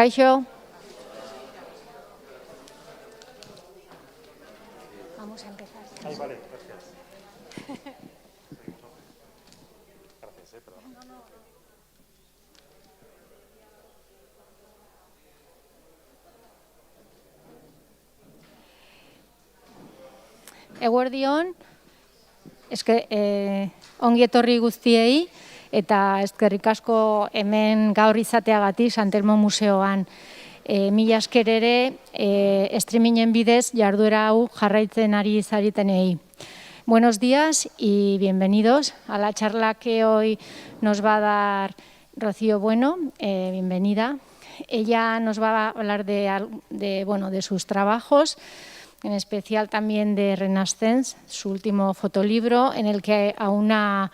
Kaixo. Vamos a empezar. Ahí, vale, gracias. Gracias, perdón. Eguerdion, ongi etorri guztiei, eta eskerrik asko hemen gaur izateagatik Santelmo Museoan. Mila esker ere, streamingen bidez jarduera hau jarraitzen ari zaritenei. Buenos días y bienvenidos a la charla que hoy nos va a dar Rocío Bueno. Bienvenida. Ella nos va a hablar de sus trabajos, en especial también de Renaissance, su último fotolibro, en el que aúna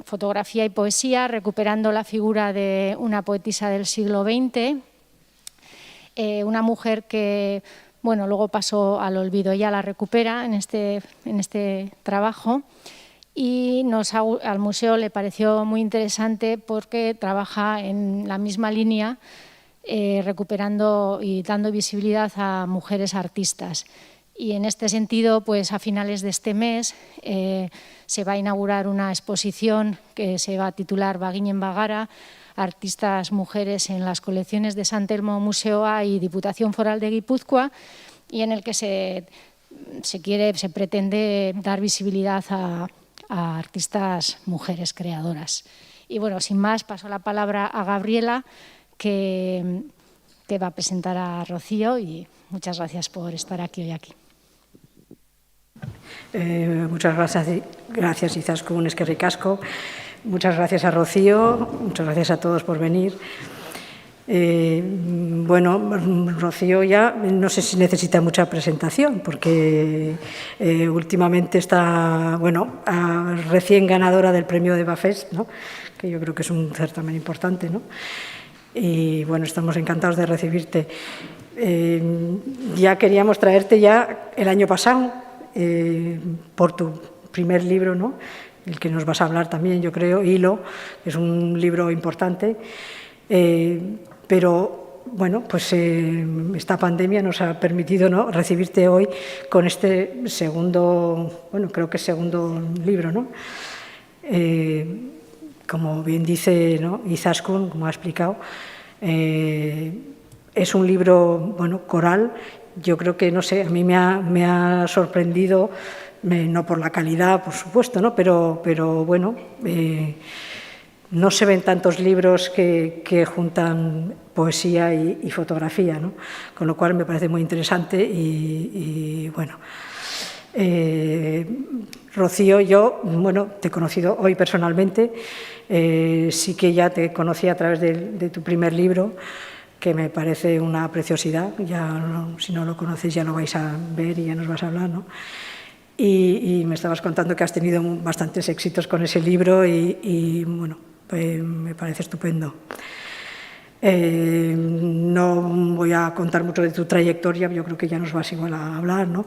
fotografía y poesía, recuperando la figura de una poetisa del siglo XX, una mujer que luego pasó al olvido. Ella la recupera en este trabajo y al museo le pareció muy interesante porque trabaja en la misma línea, recuperando y dando visibilidad a mujeres artistas. Y en este sentido, pues a finales de este mes se va a inaugurar una exposición que se va a titular Baginen Bagara, artistas mujeres en las colecciones de Santelmo Museoa y Diputación Foral de Guipúzcoa, y en el que se pretende dar visibilidad a artistas mujeres creadoras. Y bueno, sin más, paso la palabra a Gabriela, que va a presentar a Rocío, y muchas gracias por estar aquí hoy aquí. Muchas gracias Izaskun, eskerrik asko. Muchas gracias a Rocío, muchas gracias a todos por venir. Rocío ya no sé si necesita mucha presentación, porque últimamente está, recién ganadora del premio de Bafest, ¿no? Que yo creo que es un certamen importante, ¿no? Y estamos encantados de recibirte. Ya queríamos traerte ya el año pasado por tu primer libro, ¿no? El que nos vas a hablar también, yo creo, Hilo, que es un libro importante, pero esta pandemia nos ha permitido, ¿no?, recibirte hoy con este segundo, creo que es segundo libro, ¿no? Como bien dice, ¿no?, Izaskun, como ha explicado, es un libro, coral. Yo creo que, no sé, a mí me ha sorprendido, no por la calidad, por supuesto, ¿no?, pero no se ven tantos libros que juntan poesía y fotografía, ¿no? Con lo cual me parece muy interesante Rocío, yo, te he conocido hoy personalmente, sí que ya te conocí a través de tu primer libro, que me parece una preciosidad. Ya si no lo conocéis ya lo vais a ver y ya nos vas a hablar, ¿no? Y me estabas contando que has tenido bastantes éxitos con ese libro pues me parece estupendo. No voy a contar mucho de tu trayectoria, yo creo que ya nos vas igual a hablar, ¿no?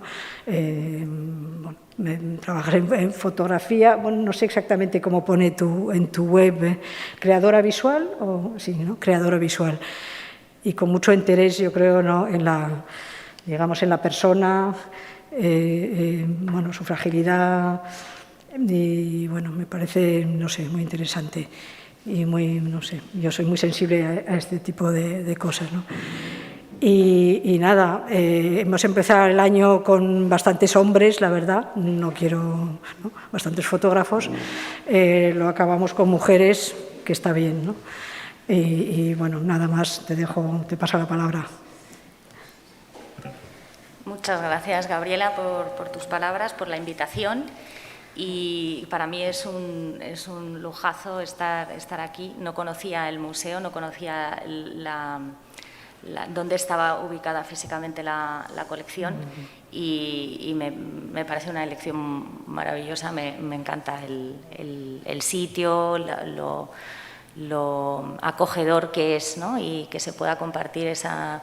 Trabajar en fotografía, no sé exactamente cómo pone en tu web, creadora visual, sí, ¿no? Creadora visual. Y con mucho interés, yo creo, ¿no?, en la persona, su fragilidad, y me parece, no sé, muy interesante y muy, no sé, yo soy muy sensible a este tipo de cosas, ¿no? Y nada, hemos empezado el año con bastantes hombres, la verdad, bastantes fotógrafos, lo acabamos con mujeres, que está bien, ¿no? Nada más, te paso la palabra. Muchas gracias, Gabriela, por tus palabras, por la invitación. Y para mí es un lujazo estar aquí. No conocía el museo, no conocía dónde estaba ubicada físicamente la colección, y me parece una elección maravillosa. Me encanta el sitio, lo acogedor que es, ¿no? Y que se pueda compartir esa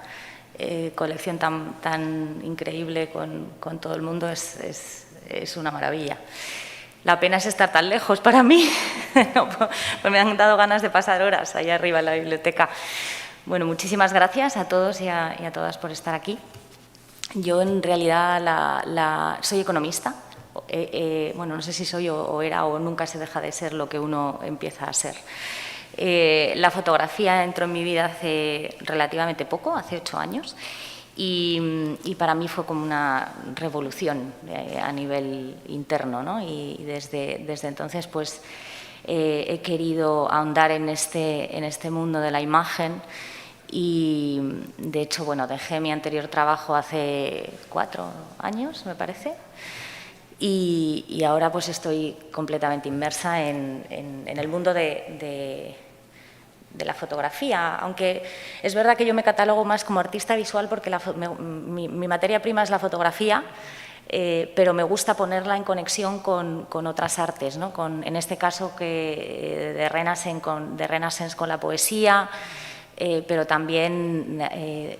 colección tan increíble con todo el mundo es una maravilla. La pena es estar tan lejos para mí, pues me han dado ganas de pasar horas allá arriba en la biblioteca. Bueno, muchísimas gracias a todos y a todas por estar aquí. Yo en realidad soy economista. Bueno, no sé si soy o era o nunca se deja de ser lo que uno empieza a ser. La fotografía entró en mi vida hace relativamente poco, hace 8 años, y para mí fue como una revolución a nivel interno, ¿no? Y desde entonces pues he querido ahondar en este mundo de la imagen y de hecho bueno, dejé mi anterior trabajo hace 4 años, me parece. Y ahora pues estoy completamente inmersa en el mundo de la fotografía, aunque es verdad que yo me catalogo más como artista visual porque mi materia prima es la fotografía, pero me gusta ponerla en conexión con otras artes, ¿no? En este caso de Renaissance con la poesía, pero también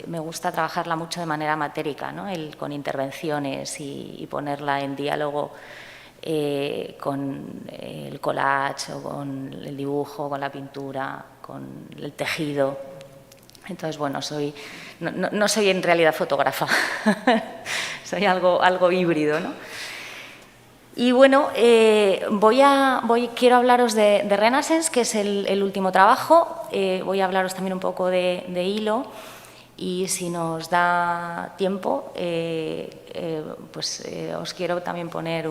me gusta trabajarla mucho de manera matérica, ¿no? Con intervenciones y ponerla en diálogo con el collage o con el dibujo, con la pintura, con el tejido. Entonces, bueno, no soy en realidad fotógrafa, soy algo híbrido, ¿no? Y bueno, quiero hablaros de Renaissance, que es el último trabajo. Voy a hablaros también un poco de hilo y si nos da tiempo, pues os quiero también poner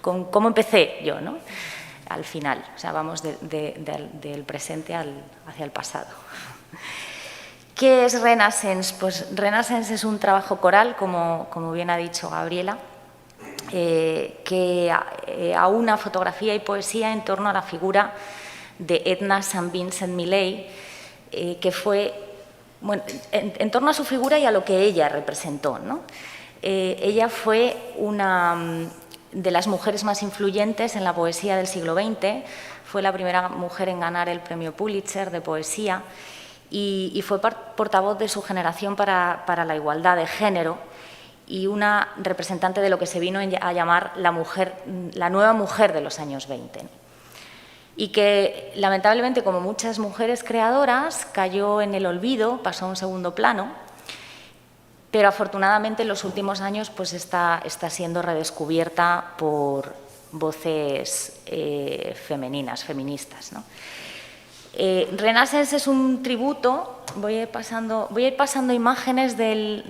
cómo empecé yo, ¿no? Al final, o sea, vamos del presente hacia el pasado. ¿Qué es Renaissance? Pues Renaissance es un trabajo coral, como bien ha dicho Gabriela, que aúna fotografía y poesía en torno a la figura de Edna St. Vincent Millay, que fue, bueno, en torno a su figura y a lo que ella representó, ¿no? Ella fue una de las mujeres más influyentes en la poesía del siglo XX, fue la primera mujer en ganar el premio Pulitzer de poesía y fue portavoz de su generación para la igualdad de género y una representante de lo que se vino a llamar la nueva mujer de los años 20. Y que, lamentablemente, como muchas mujeres creadoras, cayó en el olvido, pasó a un segundo plano, pero afortunadamente en los últimos años pues está siendo redescubierta por voces femeninas, feministas, ¿no? Renaissance es un tributo, voy a ir pasando imágenes del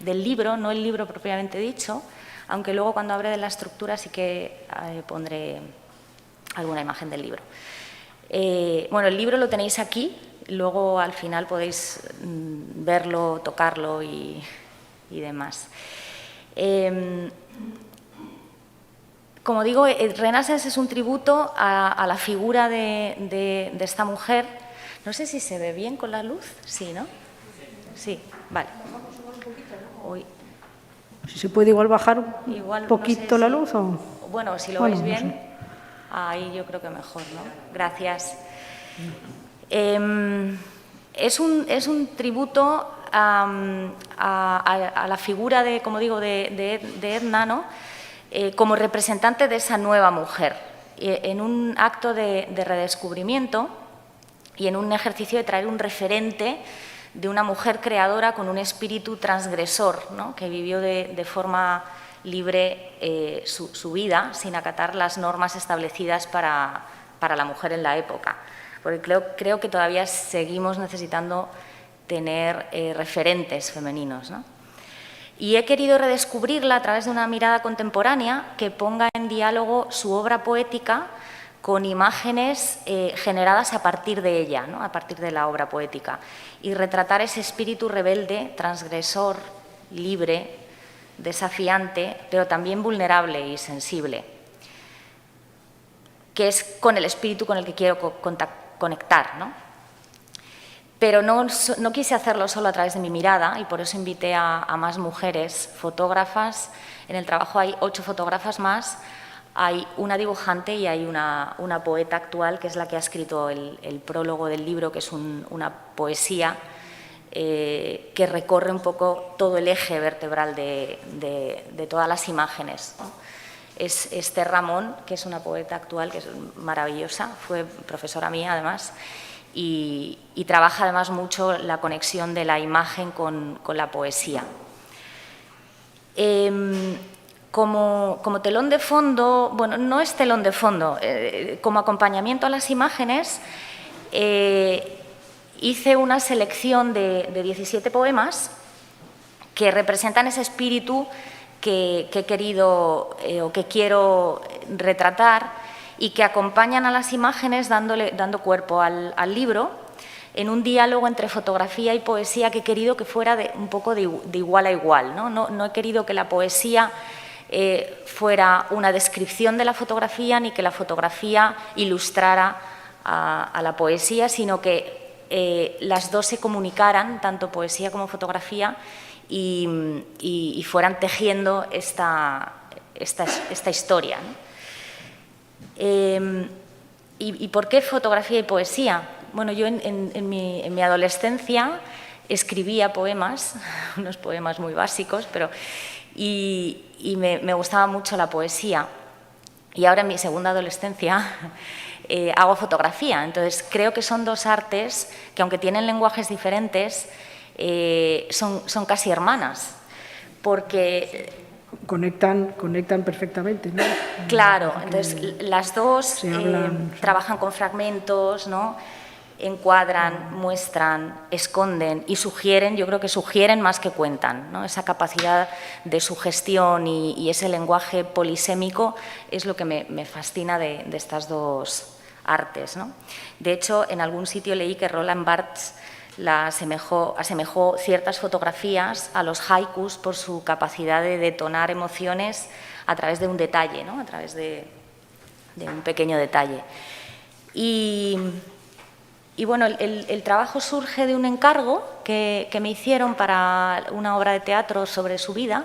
libro, no el libro propiamente dicho, aunque luego cuando hable de la estructura sí que pondré alguna imagen del libro. Bueno, el libro lo tenéis aquí, luego al final podéis verlo, tocarlo y demás. Como digo, Renaissance es un tributo a la figura de esta mujer. No sé si se ve bien con la luz. Sí, ¿no? Sí, vale. Uy. Si se puede igual bajar Igual, un poquito no sé la luz o... Bueno, si lo veis bien, ahí yo creo que mejor, ¿no? Gracias. Es un tributo a la figura como digo, de Edna, ¿no? Como representante de esa nueva mujer, en un acto de redescubrimiento y en un ejercicio de traer un referente de una mujer creadora con un espíritu transgresor, ¿no? Que vivió de forma libre su vida sin acatar las normas establecidas para la mujer en la época. Porque creo que todavía seguimos necesitando tener referentes femeninos, ¿no? Y he querido redescubrirla a través de una mirada contemporánea que ponga en diálogo su obra poética con imágenes generadas a partir de ella, ¿no? A partir de la obra poética, y retratar ese espíritu rebelde, transgresor, libre, desafiante, pero también vulnerable y sensible, que es con el espíritu con el que quiero conectar, ¿no? Pero no quise hacerlo solo a través de mi mirada y por eso invité a más mujeres fotógrafas. En el trabajo hay 8 fotógrafas más, hay una dibujante y hay una poeta actual que es la que ha escrito el prólogo del libro, que es una poesía que recorre un poco todo el eje vertebral de todas las imágenes, ¿no? Es Esther Ramón, que es una poeta actual que es maravillosa, fue profesora mía además, y trabaja además mucho la conexión de la imagen con la poesía. Como telón de fondo, bueno, no es telón de fondo, como acompañamiento a las imágenes, hice una selección de 17 poemas que representan ese espíritu que he querido o que quiero retratar y que acompañan a las imágenes dando cuerpo al libro en un diálogo entre fotografía y poesía que he querido que fuera un poco de igual a igual, ¿no? No he querido que la poesía fuera una descripción de la fotografía ni que la fotografía ilustrara a la poesía, sino que las dos se comunicaran, tanto poesía como fotografía, y fueran tejiendo esta historia, ¿no? ¿Y por qué fotografía y poesía? Bueno, yo en mi adolescencia escribía poemas, unos poemas muy básicos, y me gustaba mucho la poesía. Y ahora en mi segunda adolescencia hago fotografía. Entonces creo que son dos artes que, aunque tienen lenguajes diferentes, son casi hermanas, porque conectan perfectamente, ¿no? Claro, entonces las dos trabajan con fragmentos, ¿no? Encuadran, muestran, esconden y sugieren, yo creo que sugieren más que cuentan, ¿no? Esa capacidad de sugestión y ese lenguaje polisémico es lo que me fascina de estas dos artes, ¿no? De hecho, en algún sitio leí que Roland Barthes asemejó ciertas fotografías a los haikus por su capacidad de detonar emociones a través de un detalle, ¿no? A través de un pequeño detalle. Y bueno, el trabajo surge de un encargo que me hicieron para una obra de teatro sobre su vida,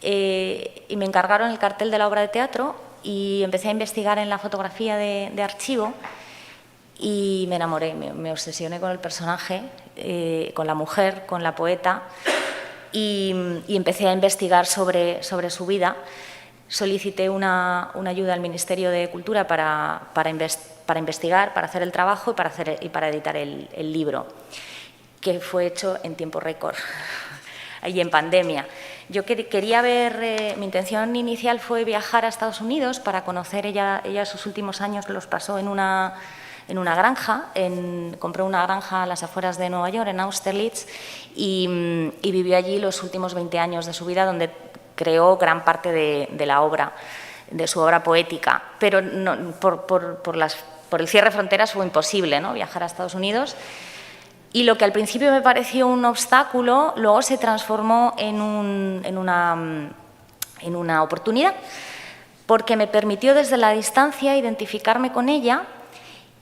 y me encargaron el cartel de la obra de teatro y empecé a investigar en la fotografía de archivo. Y me enamoré, me obsesioné con el personaje, con la mujer, con la poeta, y empecé a investigar sobre su vida. Solicité una ayuda al Ministerio de Cultura para investigar, para hacer el trabajo y para editar el libro, que fue hecho en tiempo récord y en pandemia. Yo quería mi intención inicial fue viajar a Estados Unidos para conocer, ella sus últimos años los pasó en una granja, compró una granja a las afueras de Nueva York, en Austerlitz, y vivió allí los últimos 20 años de su vida, donde creó gran parte de su obra poética. Pero no, por el cierre de fronteras fue imposible, ¿no? Viajar a Estados Unidos. Y lo que al principio me pareció un obstáculo, luego se transformó en una oportunidad, porque me permitió desde la distancia identificarme con ella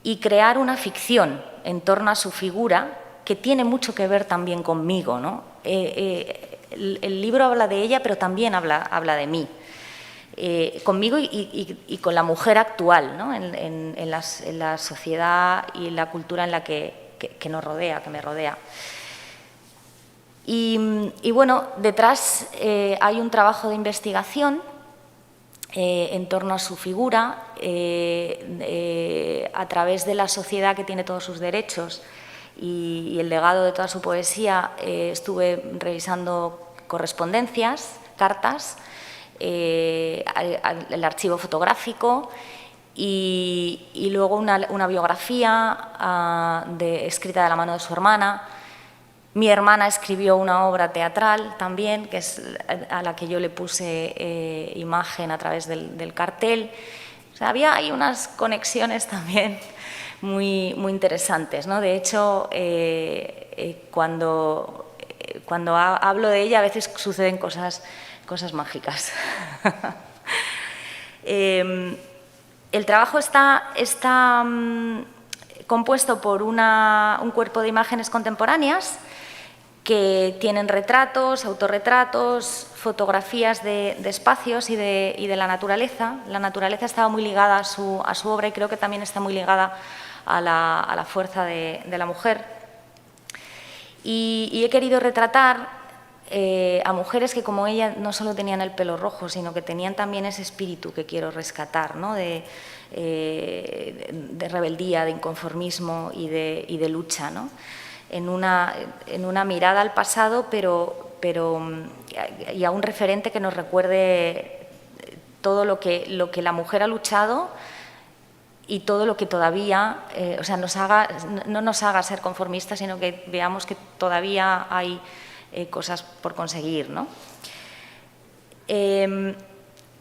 y crear una ficción en torno a su figura que tiene mucho que ver también conmigo, ¿no? El libro habla de ella, pero también habla de mí, conmigo y con la mujer actual, ¿no? en la sociedad y en la cultura en la que nos rodea, que me rodea. Y bueno, detrás hay un trabajo de investigación en torno a su figura, a través de la sociedad que tiene todos sus derechos y el legado de toda su poesía. Estuve revisando correspondencias, cartas, el archivo fotográfico y luego una biografía escrita de la mano de su hermana. Mi hermana escribió una obra teatral también, que es a la que yo le puse imagen a través del cartel. O sea, había ahí unas conexiones también muy interesantes, ¿no? De hecho, cuando hablo de ella, a veces suceden cosas mágicas. El trabajo está compuesto por un cuerpo de imágenes contemporáneas que tienen retratos, autorretratos, fotografías de espacios y de la naturaleza. La naturaleza estaba muy ligada a su obra y creo que también está muy ligada a la fuerza de la mujer. Y he querido retratar a mujeres que como ella no solo tenían el pelo rojo, sino que tenían también ese espíritu que quiero rescatar, ¿no? de rebeldía, de inconformismo y de lucha, ¿no? En una mirada al pasado, y a un referente que nos recuerde todo lo que la mujer ha luchado y todo lo que todavía, o sea, no nos haga ser conformistas, sino que veamos que todavía hay cosas por conseguir, ¿no?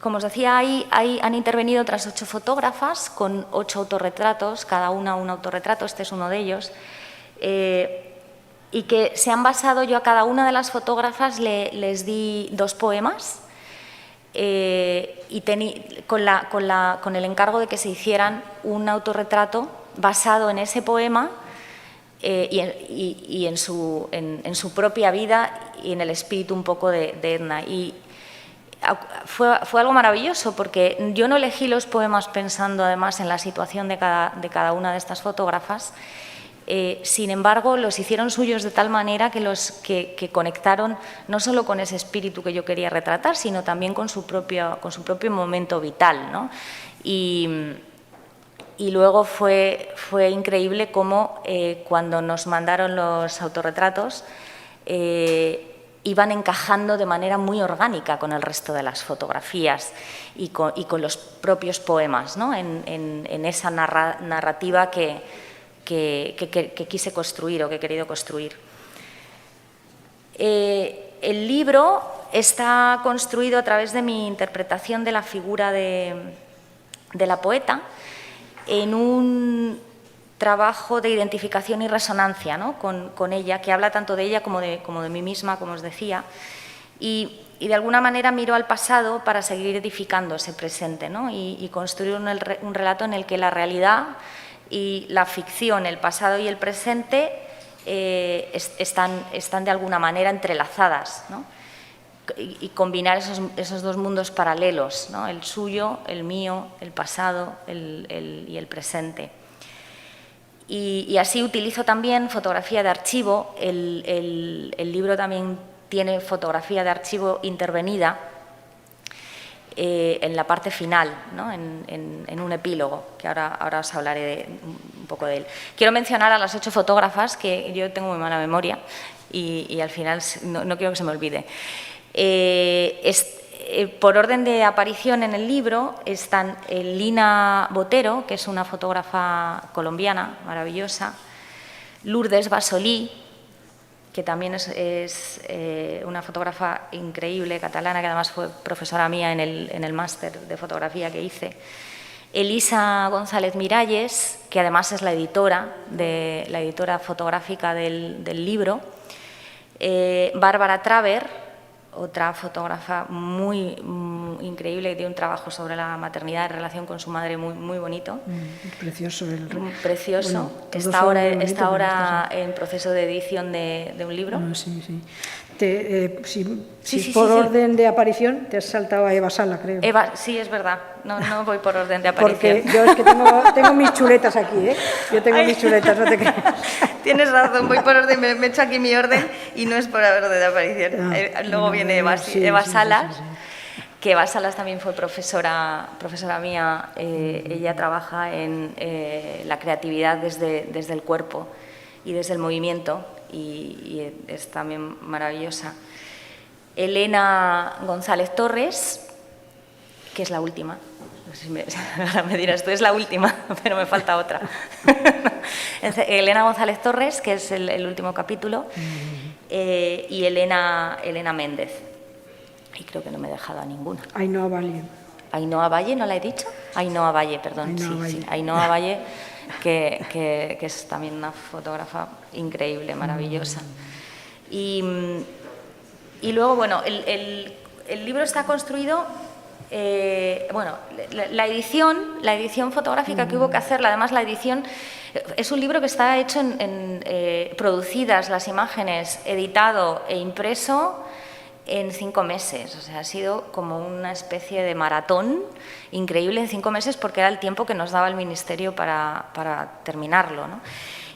Como os decía, han intervenido otras 8 fotógrafas con 8 autorretratos, cada una un autorretrato, este es uno de ellos, y que se han basado, yo a cada una de las fotógrafas les di 2 poemas, y con el encargo de que se hicieran un autorretrato basado en ese poema y en su propia vida y en el espíritu un poco de Edna. Y fue algo maravilloso porque yo no elegí los poemas pensando además en la situación de cada una de estas fotógrafas. Sin embargo, los hicieron suyos de tal manera que conectaron no solo con ese espíritu que yo quería retratar, sino también con su propio momento vital, ¿no? Y luego fue increíble cómo cuando nos mandaron los autorretratos iban encajando de manera muy orgánica con el resto de las fotografías y con los propios poemas, ¿no? en esa narrativa que quise construir o que he querido construir. El libro está construido a través de mi interpretación de la figura de la poeta en un trabajo de identificación y resonancia, ¿no? con ella, que habla tanto de ella como de mí misma, como os decía, y de alguna manera miro al pasado para seguir edificando ese presente, ¿no? y construir un relato en el que la realidad y la ficción, el pasado y el presente están de alguna manera entrelazadas, ¿no? y combinar esos 2 mundos paralelos, ¿no? El suyo, el mío, el pasado y el presente. Y así utilizo también fotografía de archivo. El libro también tiene fotografía de archivo intervenida en la parte final, ¿no? en un epílogo, que ahora os hablaré un poco de él. Quiero mencionar a las 8 fotógrafas, que yo tengo muy mala memoria y al final no quiero que se me olvide. Por orden de aparición en el libro están Lina Botero, que es una fotógrafa colombiana maravillosa, Lourdes Basolí, que también es una fotógrafa increíble, catalana, que además fue profesora mía en el máster de fotografía que hice, Elisa González Miralles, que además es la editora fotográfica del libro, Bárbara Traver, otra fotógrafa muy increíble, que tiene un trabajo sobre la maternidad en relación con su madre muy bonito. Precioso. Precioso. Bueno, está ahora en proceso de edición de un libro. Sí. Si por orden de aparición te has saltado a Eva Sala, creo. Sí, es verdad. No voy por orden de aparición. Porque yo es que tengo mis chuletas aquí, ¿eh? Yo tengo mis chuletas, no te creas. Tienes razón, voy por orden, me he hecho aquí mi orden y no es por orden de aparición. Luego viene Eva Salas, que Eva Salas también fue profesora mía. Ella trabaja en la creatividad desde el cuerpo y desde el movimiento y es también maravillosa. Elena González Torres, que es la última. No sé si ahora me dirás, tú es la última, pero me falta otra. Elena González Torres, que es el último capítulo, y Elena Méndez. Y creo que no me he dejado a ninguna. Ainhoa Valle. ¿Ainhoa Valle no la he dicho? Ainhoa Valle, perdón. Sí. Ainhoa Valle, que es también una fotógrafa increíble, maravillosa. Y luego, bueno, el libro está construido... la edición fotográfica que hubo que hacerla, además la edición es un libro que está hecho producidas las imágenes, editado e impreso en 5 meses, o sea, ha sido como una especie de maratón increíble en 5 meses porque era el tiempo que nos daba el Ministerio para terminarlo, ¿no?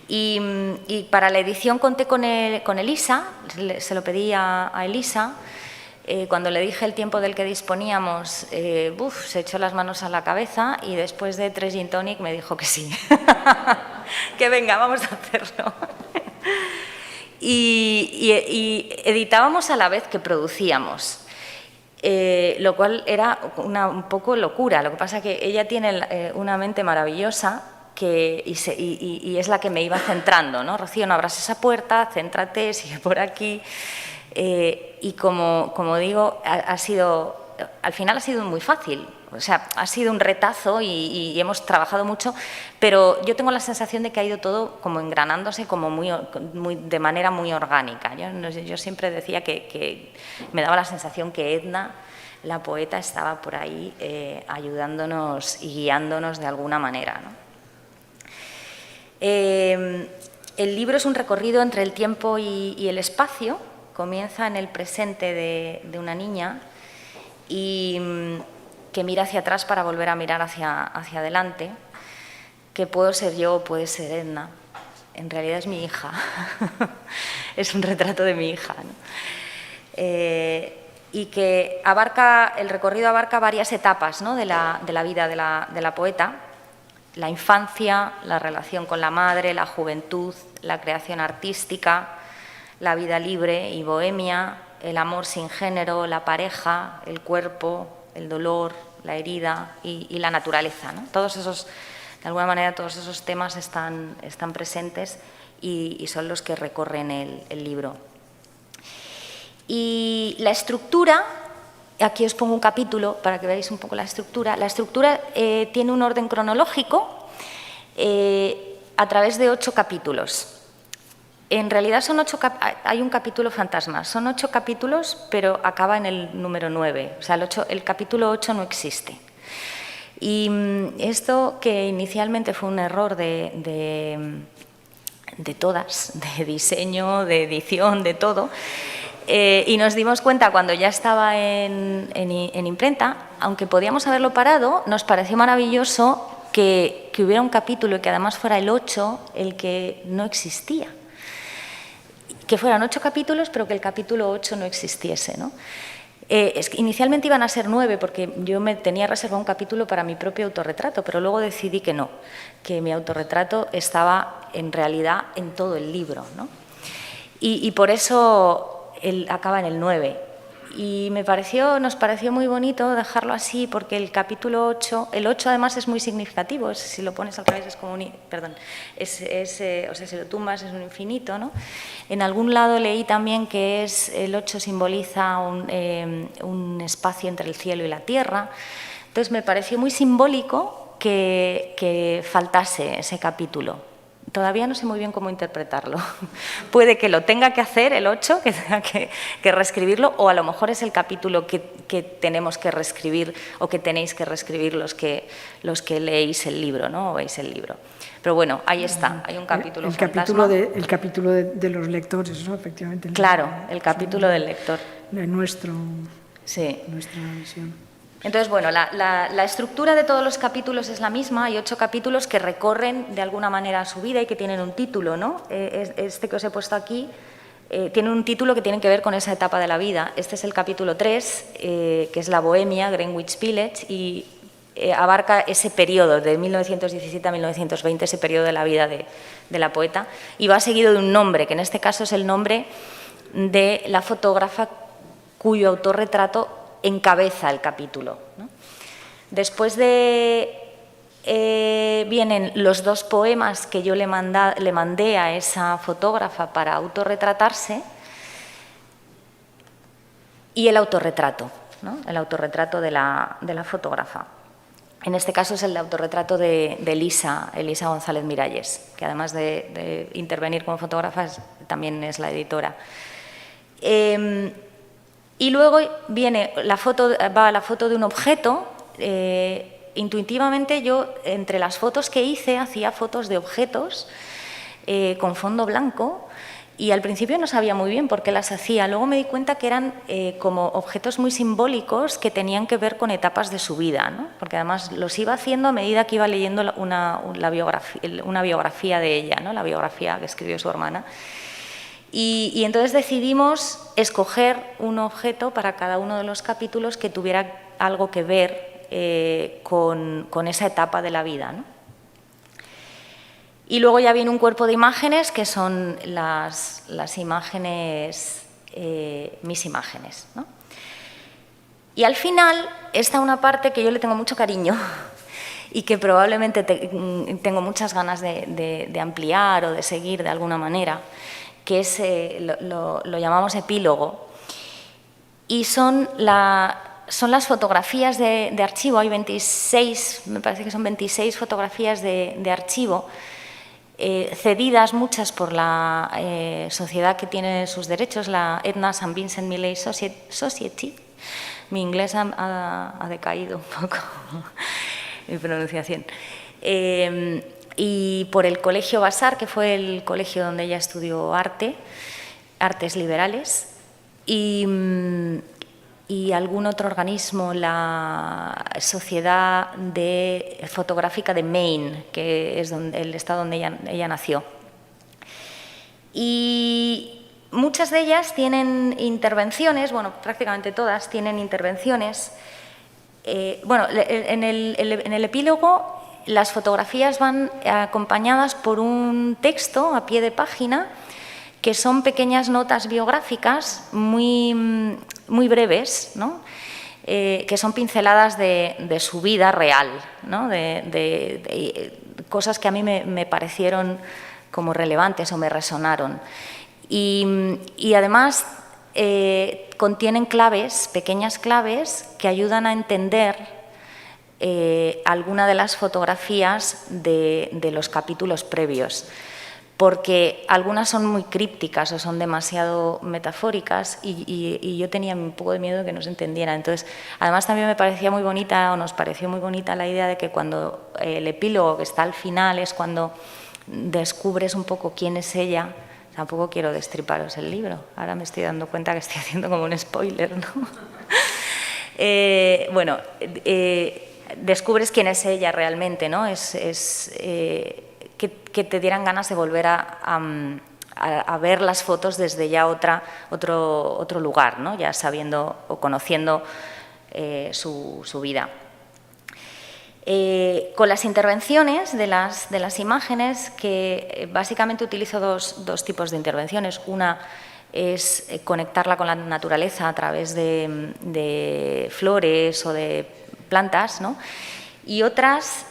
Y para la edición conté con Elisa, se lo pedí a Elisa. Cuando le dije el tiempo del que disponíamos, se echó las manos a la cabeza y después de 3 gin tonic me dijo que sí, que venga, vamos a hacerlo. Y editábamos a la vez que producíamos, lo cual era un poco locura. Lo que pasa es que ella tiene una mente maravillosa y es la que me iba centrando, ¿no? Rocío, no abras esa puerta, céntrate, sigue por aquí. Y como digo, al final ha sido muy fácil. O sea, ha sido un retazo y hemos trabajado mucho, pero yo tengo la sensación de que ha ido todo como engranándose como de manera muy orgánica. Yo siempre decía que me daba la sensación que Edna, la poeta, estaba por ahí ayudándonos y guiándonos de alguna manera, ¿no? El libro es un recorrido entre el tiempo y el espacio. Comienza en el presente de una niña que mira hacia atrás para volver a mirar hacia adelante, que puedo ser yo o puede ser Edna. En realidad es mi hija, es un retrato de mi hija, ¿no? Y que el recorrido abarca varias etapas, ¿no? de la vida de la poeta: la infancia, la relación con la madre, la juventud, la creación artística, la vida libre y bohemia, el amor sin género, la pareja, el cuerpo, el dolor, la herida y la naturaleza, ¿no? Todos esos, de alguna manera, todos esos temas están presentes y son los que recorren el libro. Y la estructura, aquí os pongo un capítulo para que veáis un poco la estructura. La estructura tiene un orden cronológico a través de 8 capítulos. En realidad hay un capítulo fantasma, son 8 capítulos, pero acaba en el número 9, o sea, el capítulo 8 no existe. Y esto, que inicialmente fue un error de todas, de diseño, de edición, de todo, y nos dimos cuenta cuando ya estaba en imprenta, aunque podíamos haberlo parado, nos pareció maravilloso que hubiera un capítulo y que además fuera el 8 el que no existía. Que fueran 8 capítulos, pero que el capítulo 8 no existiese, ¿no? Inicialmente iban a ser 9, porque yo me tenía reservado un capítulo para mi propio autorretrato, pero luego decidí que no, que mi autorretrato estaba en realidad en todo el libro, ¿no? Y por eso acaba en el 9. Y nos pareció muy bonito dejarlo así, porque el capítulo 8, el 8 además es muy significativo, si lo pones al revés es como o sea, si lo tumbas es un infinito, ¿no? En algún lado leí también que el 8 simboliza un espacio entre el cielo y la tierra. Entonces me pareció muy simbólico que faltase ese capítulo. Todavía no sé muy bien cómo interpretarlo. Puede que lo tenga que hacer el 8, que tenga que reescribirlo, o a lo mejor es el capítulo que tenemos que reescribir o que tenéis que reescribir los que leéis el libro, ¿no? O veis el libro. Pero bueno, ahí está, hay un capítulo fantasma. El capítulo de los lectores, ¿no? Efectivamente. Claro, el capítulo del lector. De nuestra Sí. visión. Entonces, bueno, la estructura de todos los capítulos es la misma. Hay 8 capítulos que recorren de alguna manera su vida y que tienen un título, ¿no? Este que os he puesto aquí tiene un título que tiene que ver con esa etapa de la vida. Este es el capítulo 3, que es la Bohemia, Greenwich Village, y abarca ese periodo de 1917 a 1920, ese periodo de la vida de la poeta, y va seguido de un nombre, que en este caso es el nombre de la fotógrafa cuyo autorretrato encabeza el capítulo, ¿no? Después vienen los 2 poemas que yo le mandé a esa fotógrafa para autorretratarse, y el autorretrato, ¿no? El autorretrato de la fotógrafa. En este caso es el autorretrato de Elisa González Miralles, que además de intervenir como fotógrafa también es la editora. Y luego viene la foto de un objeto. Intuitivamente yo, entre las fotos que hice, hacía fotos de objetos con fondo blanco Y al principio no sabía muy bien por qué las hacía. Luego me di cuenta que eran como objetos muy simbólicos que tenían que ver con etapas de su vida, ¿no? Porque además los iba haciendo a medida que iba leyendo una biografía de ella, ¿no? La biografía que escribió su hermana. Y entonces decidimos escoger un objeto para cada uno de los capítulos que tuviera algo que ver con esa etapa de la vida, ¿no? Y luego ya viene un cuerpo de imágenes que son las imágenes, mis imágenes, ¿no? Y al final está una parte que yo le tengo mucho cariño y que probablemente tengo muchas ganas de ampliar o de seguir de alguna manera, que es, lo llamamos epílogo, y son las fotografías de archivo. Hay 26, me parece que son 26 fotografías de archivo, cedidas muchas por la sociedad que tiene sus derechos, la Edna St. Vincent Millay Society. Mi inglés ha decaído un poco, mi pronunciación. Y por el Colegio Vassar, que fue el colegio donde ella estudió artes liberales, y algún otro organismo, la Sociedad Fotográfica de Maine, que es el estado donde ella nació. Y muchas de ellas tienen intervenciones, bueno, prácticamente todas tienen intervenciones. Bueno, en el epílogo las fotografías van acompañadas por un texto a pie de página que son pequeñas notas biográficas muy breves, ¿no? Que son pinceladas de su vida real, ¿no? de cosas que a mí me parecieron como relevantes o me resonaron. Y además contienen claves, pequeñas claves, que ayudan a entender alguna de las fotografías de los capítulos previos, porque algunas son muy crípticas o son demasiado metafóricas y yo tenía un poco de miedo de que no se entendiera. Entonces, además también me parecía muy bonita, o nos pareció muy bonita la idea de que cuando el epílogo que está al final es cuando descubres un poco quién es ella. Tampoco quiero destriparos el libro, ahora me estoy dando cuenta que estoy haciendo como un spoiler, ¿no? Bueno, descubres quién es ella realmente, ¿no? Que te dieran ganas de volver a ver las fotos desde ya otro lugar, ¿no? Ya sabiendo o conociendo su vida. Con las intervenciones de las imágenes, que básicamente utilizo dos tipos de intervenciones. Una es conectarla con la naturaleza a través de flores o de plantas, ¿no? Y otras,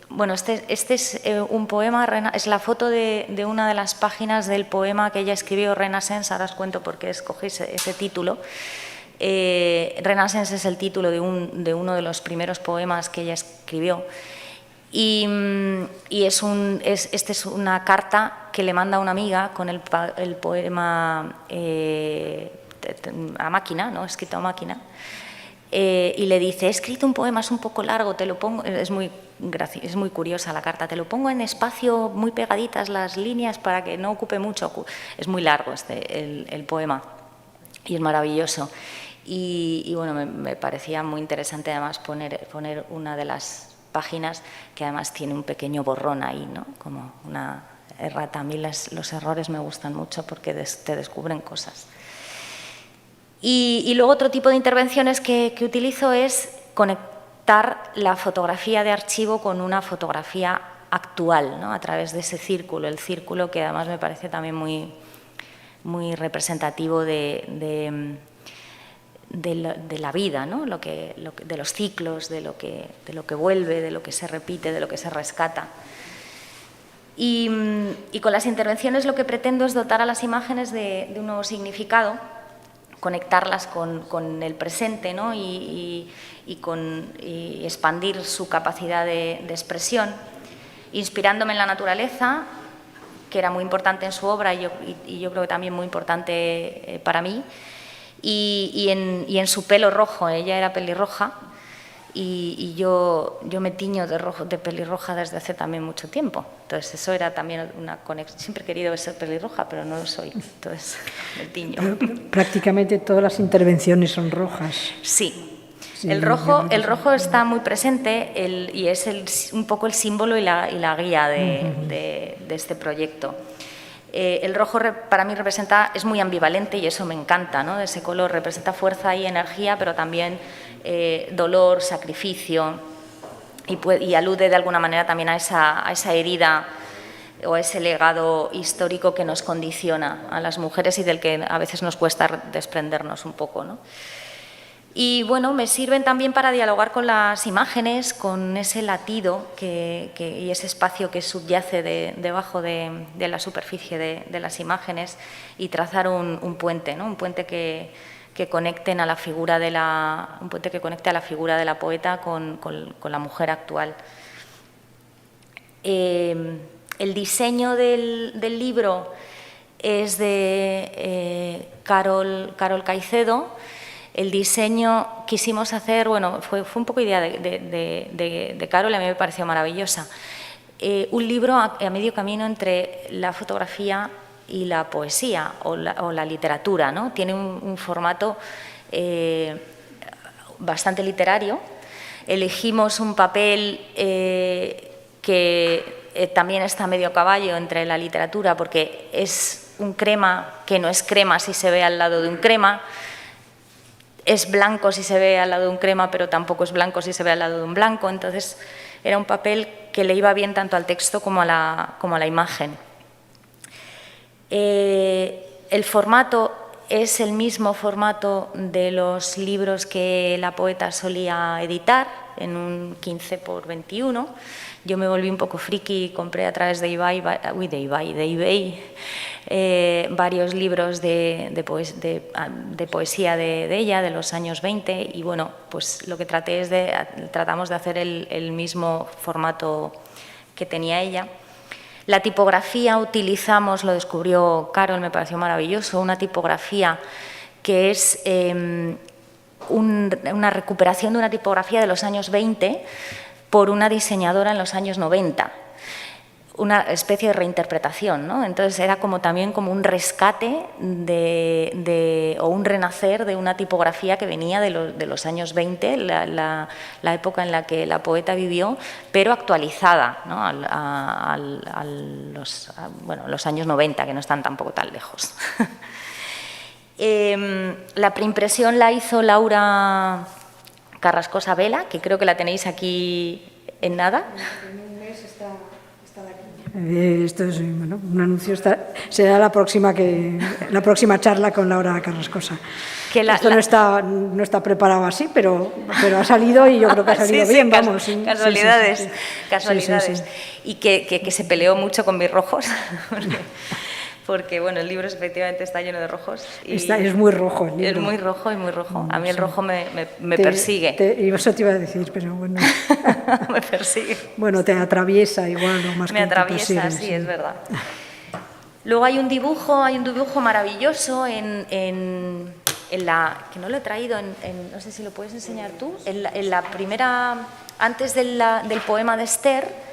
bueno, este es un poema, es la foto de una de las páginas del poema que ella escribió, Renaissance. Ahora os cuento por qué escogí ese título. Renaissance es el título de uno de los primeros poemas que ella escribió. Y esta es una carta que le manda a una amiga con el poema a máquina, ¿no? Escrito a máquina. Y le dice: he escrito un poema, es un poco largo, te lo pongo, es muy curiosa la carta, te lo pongo en espacio muy pegaditas las líneas para que no ocupe mucho. Es muy largo el poema y es maravilloso. Y bueno, me parecía muy interesante además poner una de las páginas que además tiene un pequeño borrón ahí, ¿no? Como una errata. A mí los errores me gustan mucho porque te descubren cosas. Y luego otro tipo de intervenciones que utilizo es conectar la fotografía de archivo con una fotografía actual, ¿no? A través de ese círculo, el círculo que además me parece también muy representativo de la vida, ¿no? De los ciclos, de lo que vuelve, de lo que se repite, de lo que se rescata. Y con las intervenciones lo que pretendo es dotar a las imágenes de un nuevo significado, conectarlas con el presente, ¿no? y expandir su capacidad de expresión, inspirándome en la naturaleza, que era muy importante en su obra y yo creo que también muy importante para mí, y en su pelo rojo. Ella era pelirroja y yo me tiño de pelirroja desde hace también mucho tiempo. Entonces eso era también una conexión. Siempre he querido ser pelirroja, pero no lo soy, entonces me tiño. Prácticamente todas las intervenciones son rojas. Sí. Sí, el rojo está muy presente y es un poco el símbolo y la guía de este proyecto. El rojo para mí es muy ambivalente y eso me encanta, ¿no? Ese color representa fuerza y energía, pero también dolor, sacrificio y alude de alguna manera también a esa herida o a ese legado histórico que nos condiciona a las mujeres y del que a veces nos cuesta desprendernos un poco, ¿no? Y bueno, me sirven también para dialogar con las imágenes, con ese latido y ese espacio que subyace debajo de la superficie de las imágenes y trazar un puente, ¿no? Un puente que conecte a la figura de la poeta con la mujer actual. El diseño del libro es de Carol Caicedo. El diseño quisimos hacer, bueno, fue un poco idea de Carol, a mí me pareció maravillosa. Un libro a medio camino entre la fotografía y la poesía o la literatura, ¿no? Tiene un formato bastante literario. Elegimos un papel que también está a medio caballo entre la literatura, porque es un crema que no es crema si se ve al lado de un crema. Es blanco si se ve al lado de un crema, pero tampoco es blanco si se ve al lado de un blanco. Entonces, era un papel que le iba bien tanto al texto como a la imagen. El formato es el mismo formato de los libros que la poeta solía editar, en un 15 por 21. Yo me volví un poco friki y compré a través de eBay varios libros de poesía de ella, de los años 20, y bueno, pues lo que tratamos de hacer el mismo formato que tenía ella. La tipografía utilizamos, lo descubrió Carol, me pareció maravilloso, una tipografía que es una recuperación de una tipografía de los años 20 por una diseñadora en los años 90. Una especie de reinterpretación, ¿no? Entonces era también como un rescate o un renacer de una tipografía que venía de los años 20, la época en la que la poeta vivió, pero actualizada, ¿no? a los años 90, que no están tampoco tan lejos. La preimpresión la hizo Laura Carrascosa Vela, que creo que la tenéis aquí en nada. Esto es un anuncio, será la próxima charla con Laura Carrascosa. Esto no está preparado así, pero ha salido y yo creo que ha salido bien, vamos. Casualidades. Sí. Y que se peleó mucho con mis rojos, porque bueno, el libro efectivamente está lleno de rojos. Es muy rojo el libro. Es muy rojo y muy rojo. A mí el rojo me persigue. Y eso te iba a decir, pero bueno. Me persigue. Bueno, te atraviesa igual, ¿no? Más me que atraviesa, te persigue, sí, es verdad. Luego hay un dibujo maravilloso en la que no lo he traído, no sé si lo puedes enseñar tú, en la primera, antes del poema de Esther.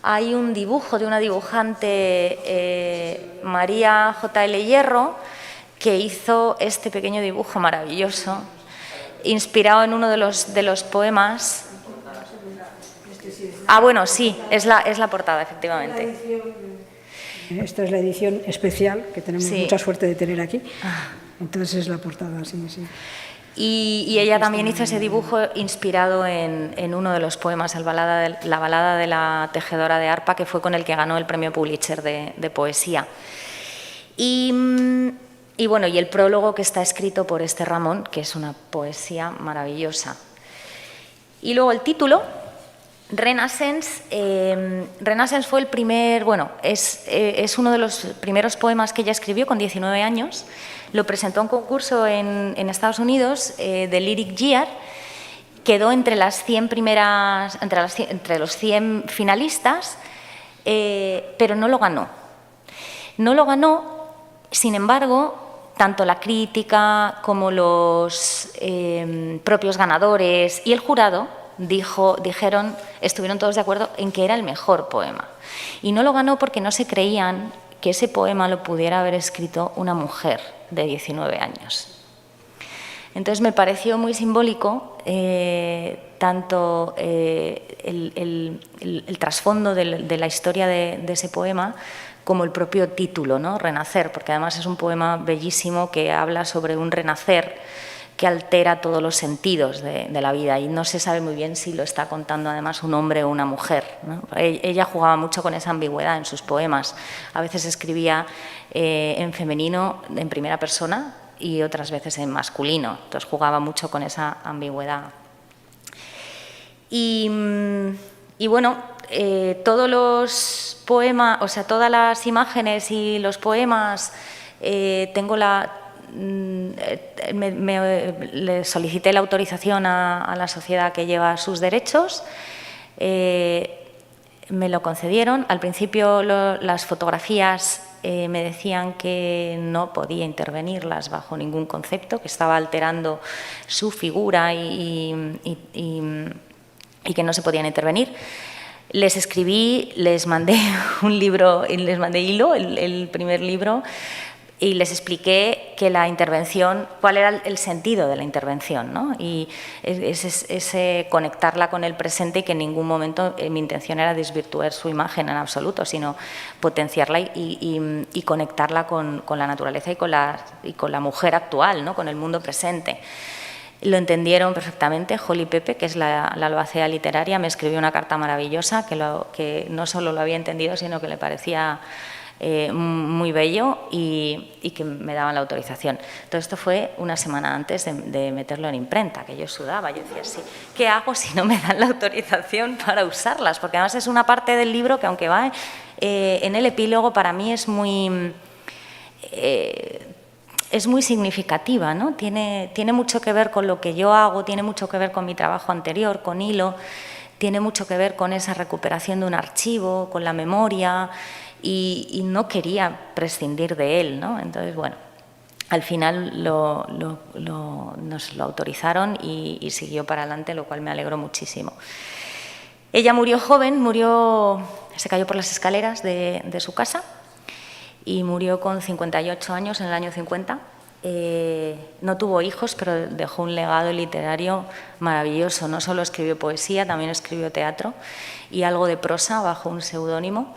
Hay un dibujo de una dibujante, María J.L. Hierro, que hizo este pequeño dibujo maravilloso, inspirado en uno de los poemas. Ah, bueno, sí, es la portada, efectivamente. Esta es la edición especial, que tenemos mucha suerte de tener aquí. Entonces es la portada, sí. Y ella también hizo ese dibujo inspirado en uno de los poemas, la balada de la tejedora de arpa, que fue con el que ganó el premio Pulitzer de poesía. Y bueno, y el prólogo, que está escrito por Esther Ramón, que es una poesía maravillosa. Y luego el título, Renaissance. Renaissance fue es uno de los primeros poemas que ella escribió con 19 años. Lo presentó a un concurso en Estados Unidos, de Lyric Year. Quedó entre los 100 finalistas, pero no lo ganó. No lo ganó, sin embargo, tanto la crítica como los propios ganadores y el jurado estuvieron todos de acuerdo en que era el mejor poema. Y no lo ganó porque no se creían que ese poema lo pudiera haber escrito una mujer de 19 años. Entonces me pareció muy simbólico tanto el trasfondo de la historia de ese poema como el propio título, ¿no? Renacer, porque además es un poema bellísimo que habla sobre un renacer que altera todos los sentidos de la vida y no se sabe muy bien si lo está contando además un hombre o una mujer, ¿no? Ella jugaba mucho con esa ambigüedad en sus poemas. A veces escribía en femenino, en primera persona, y otras veces en masculino. Entonces jugaba mucho con esa ambigüedad. Y bueno, todos los poemas, o sea, todas las imágenes y los poemas, le solicité la autorización a la sociedad que lleva sus derechos. Me lo concedieron. Al principio las fotografías me decían que no podía intervenirlas bajo ningún concepto, que estaba alterando su figura y que no se podían intervenir. Les escribí, les mandé un libro, les mandé Hilo, el primer libro, y les expliqué que la intervención, cuál era el sentido de la intervención, ¿no? Y ese conectarla con el presente y que en ningún momento mi intención era desvirtuar su imagen en absoluto, sino potenciarla y conectarla con la naturaleza y con la mujer actual, ¿no? Con el mundo presente. Lo entendieron perfectamente. Holly Pepe, que es la albacea literaria, me escribió una carta maravillosa que no solo lo había entendido, sino que le parecía muy bello y que me daban la autorización. Todo esto fue una semana antes de meterlo en imprenta, que yo sudaba. Yo decía, sí, ¿qué hago si no me dan la autorización para usarlas? Porque además es una parte del libro que, aunque va en el epílogo, para mí es muy significativa, ¿no? Tiene mucho que ver con lo que yo hago, tiene mucho que ver con mi trabajo anterior, con Hilo, tiene mucho que ver con esa recuperación de un archivo, con la memoria, y no quería prescindir de él, ¿no? Entonces, bueno, al final nos lo autorizaron y siguió para adelante, lo cual me alegró muchísimo. Ella murió joven, se cayó por las escaleras de su casa y murió con 58 años en el año 50. No tuvo hijos, pero dejó un legado literario maravilloso. No solo escribió poesía, también escribió teatro y algo de prosa bajo un seudónimo.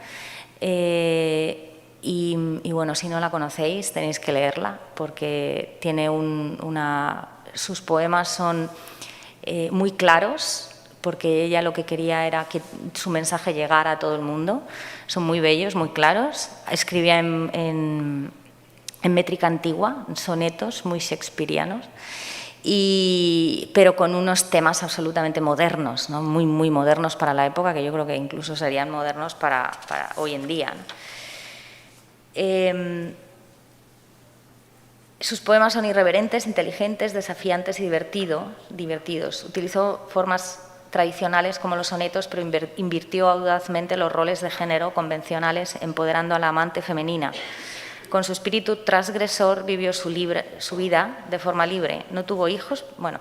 Y bueno, si no la conocéis, tenéis que leerla, porque tiene sus poemas son muy claros, porque ella lo que quería era que su mensaje llegara a todo el mundo. Son muy bellos, muy claros. Escribía en métrica antigua, sonetos muy shakespearianos, pero con unos temas absolutamente modernos, ¿no? Muy, muy modernos para la época, que yo creo que incluso serían modernos para hoy en día, ¿no? Sus poemas son irreverentes, inteligentes, desafiantes y divertidos. Utilizó formas tradicionales como los sonetos, pero invirtió audazmente los roles de género convencionales, empoderando a la amante femenina. Con su espíritu transgresor vivió su vida de forma libre. No tuvo hijos. Bueno,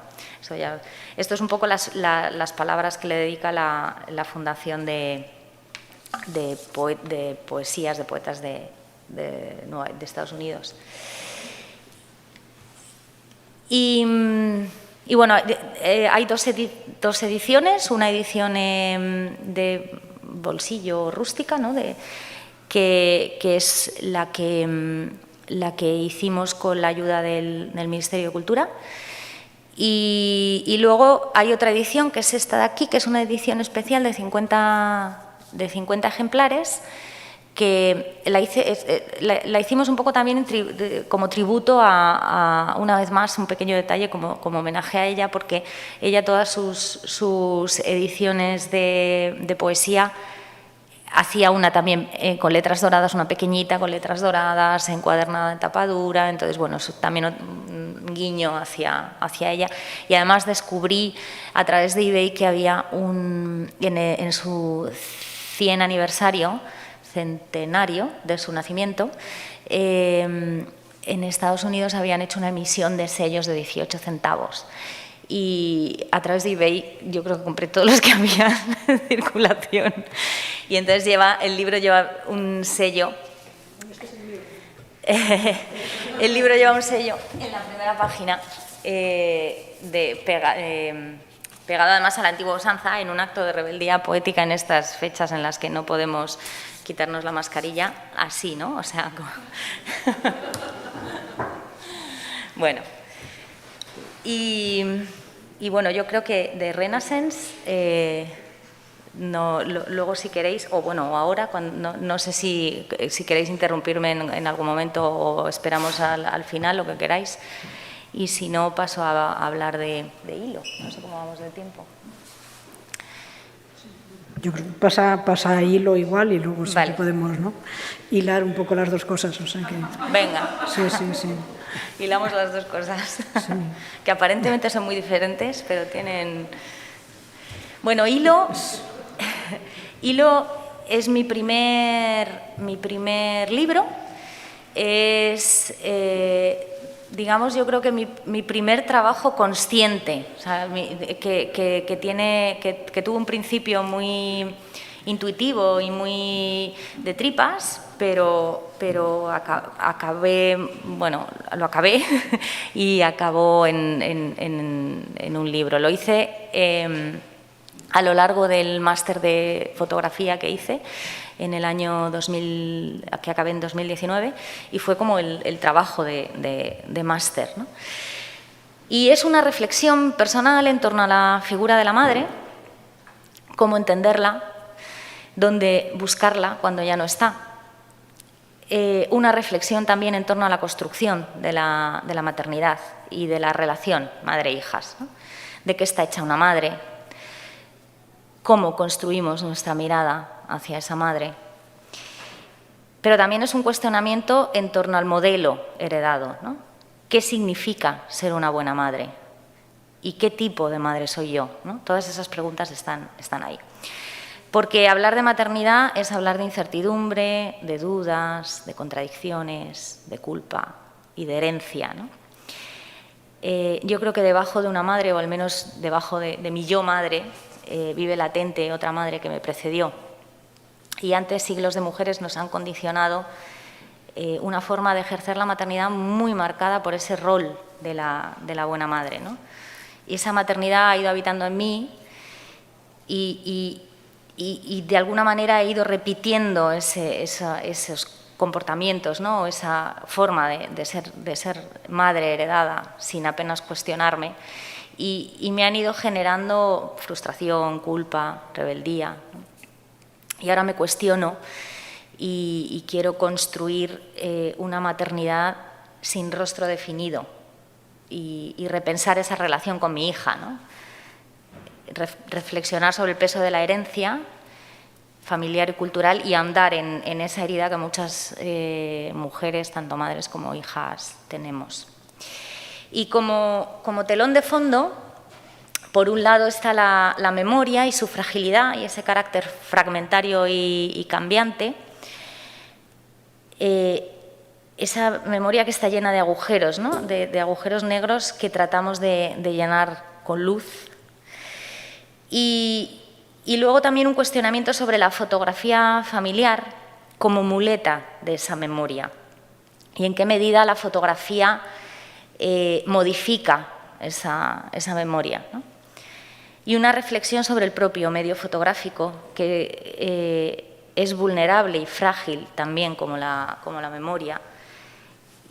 esto es un poco las palabras que le dedica la Fundación de Poesías, de Poetas de Estados Unidos. Y bueno, hay dos ediciones, una edición de bolsillo rústica, ¿no? Que es la que hicimos con la ayuda del Ministerio de Cultura. Y luego hay otra edición, que es esta de aquí, que es una edición especial de 50 ejemplares, que la hicimos un poco también como tributo a, una vez más, un pequeño detalle como homenaje a ella, porque ella todas sus ediciones de poesía hacía una también con letras doradas, una pequeñita con letras doradas, encuadernada en tapadura. Entonces, bueno, eso también un guiño hacia ella. Y además descubrí a través de eBay que había en su 100 aniversario, centenario de su nacimiento, en Estados Unidos habían hecho una emisión de sellos de 18 centavos. y a través de eBay yo creo que compré todos los que había en circulación. Y entonces el libro lleva un sello. El libro lleva un sello en la primera página pegado además a la antigua usanza, en un acto de rebeldía poética en estas fechas en las que no podemos quitarnos la mascarilla, así, ¿no? O sea, bueno. Y bueno, yo creo que de Renaissance, luego si queréis, o bueno, ahora, no sé si queréis interrumpirme en algún momento o esperamos al final, lo que queráis. Y si no, paso a hablar de hilo. No sé cómo vamos de tiempo. Yo creo que pasa hilo igual y luego sí Vale. que podemos, ¿no?, hilar un poco las dos cosas. O sea que... Venga. Sí. Hilamos las dos cosas, que aparentemente son muy diferentes, pero tienen... Bueno, Hilo es mi primer libro. Es, digamos, yo creo que mi primer trabajo consciente, o sea, que tuvo un principio muy intuitivo y muy de tripas, pero acabé y acabó en un libro. Lo hice a lo largo del máster de fotografía que hice en el año 2000, que acabé en 2019, y fue como el trabajo de máster, ¿no? Y es una reflexión personal en torno a la figura de la madre, cómo entenderla, dónde buscarla cuando ya no está. Una reflexión también en torno a la construcción de la maternidad y de la relación madre-hijas, ¿no? De qué está hecha una madre, cómo construimos nuestra mirada hacia esa madre. Pero también es un cuestionamiento en torno al modelo heredado, ¿no? ¿Qué significa ser una buena madre? ¿Y qué tipo de madre soy yo? ¿No? Todas esas preguntas están ahí. Porque hablar de maternidad es hablar de incertidumbre, de dudas, de contradicciones, de culpa y de herencia, ¿no? Yo creo que debajo de una madre, o al menos debajo de mi yo madre, vive latente otra madre que me precedió. Y antes siglos de mujeres nos han condicionado una forma de ejercer la maternidad muy marcada por ese rol de la buena madre, ¿no? Y esa maternidad ha ido habitando en mí y de alguna manera he ido repitiendo esos comportamientos, ¿no? Esa forma de ser madre heredada sin apenas cuestionarme, y me han ido generando frustración, culpa, rebeldía, ¿no? Y ahora me cuestiono y quiero construir una maternidad sin rostro definido y repensar esa relación con mi hija, ¿no? Reflexionar sobre el peso de la herencia familiar y cultural y ahondar en esa herida que muchas mujeres, tanto madres como hijas, tenemos. Y como telón de fondo, por un lado está la memoria y su fragilidad y ese carácter fragmentario y cambiante. Esa memoria que está llena de agujeros, ¿no? de agujeros negros que tratamos de llenar con luz. Y luego también un cuestionamiento sobre la fotografía familiar como muleta de esa memoria y en qué medida la fotografía modifica esa memoria, ¿no? Y una reflexión sobre el propio medio fotográfico, que es vulnerable y frágil también como la memoria,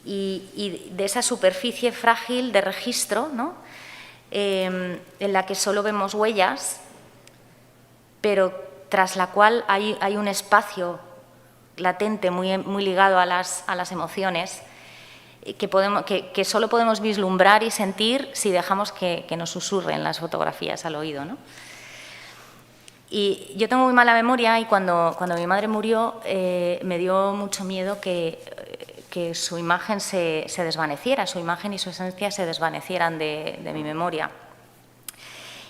y de esa superficie frágil de registro, ¿no? En la que solo vemos huellas, pero tras la cual hay un espacio latente muy ligado a las emociones que solo podemos vislumbrar y sentir si dejamos que nos susurren las fotografías al oído, ¿no? Y yo tengo muy mala memoria, y cuando mi madre murió me dio mucho miedo que su imagen se desvaneciera, su imagen y su esencia se desvanecieran de mi memoria.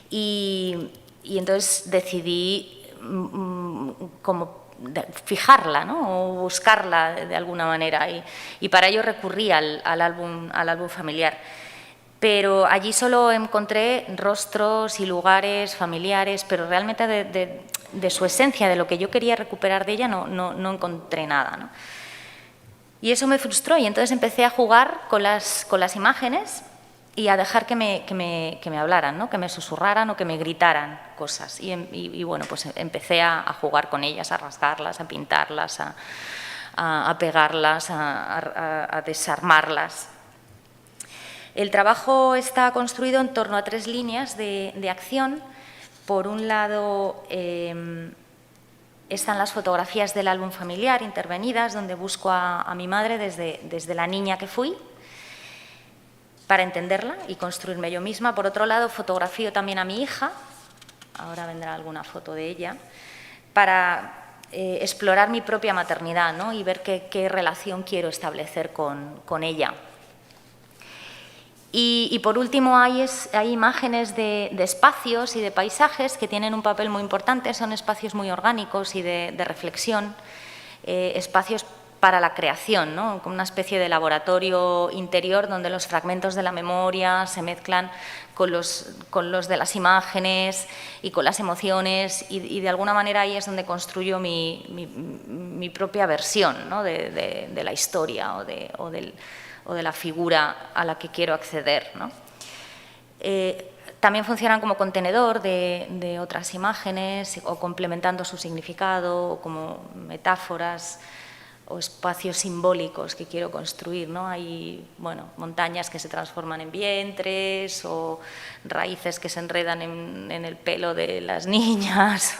Y entonces decidí como fijarla, ¿no? O buscarla de alguna manera, y para ello recurrí al álbum familiar. Pero allí solo encontré rostros y lugares familiares, pero realmente de su esencia, de lo que yo quería recuperar de ella, no encontré nada, ¿no? Y eso me frustró y entonces empecé a jugar con las imágenes y a dejar que me hablaran, ¿no? Que me susurraran o que me gritaran cosas. Y bueno, pues empecé a jugar con ellas, a rasgarlas, a pintarlas, a pegarlas, a desarmarlas. El trabajo está construido en torno a 3 líneas de acción. Por un lado, están las fotografías del álbum familiar intervenidas, donde busco a mi madre desde la niña que fui, para entenderla y construirme yo misma. Por otro lado, fotografío también a mi hija, ahora vendrá alguna foto de ella, para explorar mi propia maternidad, ¿no? Y ver qué relación quiero establecer con ella. Y por último hay imágenes de espacios y de paisajes que tienen un papel muy importante, son espacios muy orgánicos y de reflexión, espacios para la creación, ¿no? Como una especie de laboratorio interior donde los fragmentos de la memoria se mezclan con los de las imágenes y con las emociones y de alguna manera ahí es donde construyo mi propia versión, ¿no? de la historia o de la figura a la que quiero acceder, ¿no? También funcionan como contenedor de otras imágenes o complementando su significado o como metáforas o espacios simbólicos que quiero construir, ¿no? Hay, bueno, montañas que se transforman en vientres o raíces que se enredan en el pelo de las niñas.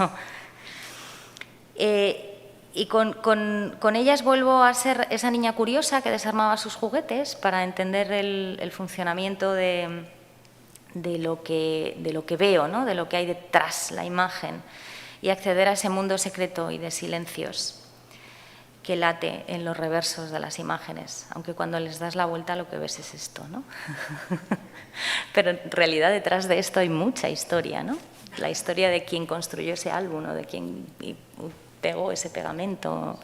Y con ellas vuelvo a ser esa niña curiosa que desarmaba sus juguetes para entender el funcionamiento de lo que veo, ¿no? De lo que hay detrás, la imagen, y acceder a ese mundo secreto y de silencios que late en los reversos de las imágenes, aunque cuando les das la vuelta lo que ves es esto, ¿no? Pero en realidad detrás de esto hay mucha historia, ¿no? La historia de quién construyó ese álbum o de quién pegó ese pegamento,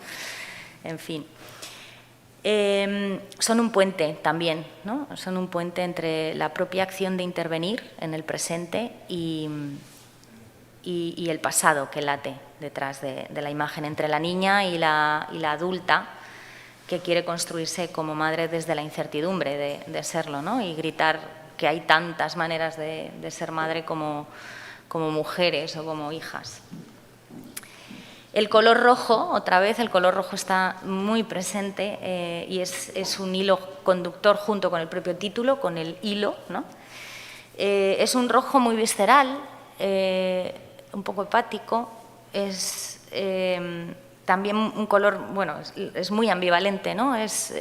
en fin. Son un puente también, ¿no? Son un puente entre la propia acción de intervenir en el presente y el pasado que late detrás de la imagen, entre la niña y la adulta que quiere construirse como madre desde la incertidumbre de serlo, ¿no? Y gritar que hay tantas maneras de ser madre como mujeres o como hijas. El color rojo, otra vez, el color rojo está muy presente y es un hilo conductor junto con el propio título, con el hilo, ¿no? Es un rojo muy visceral, un poco hepático, es también un color, bueno, es muy ambivalente, ¿no? Es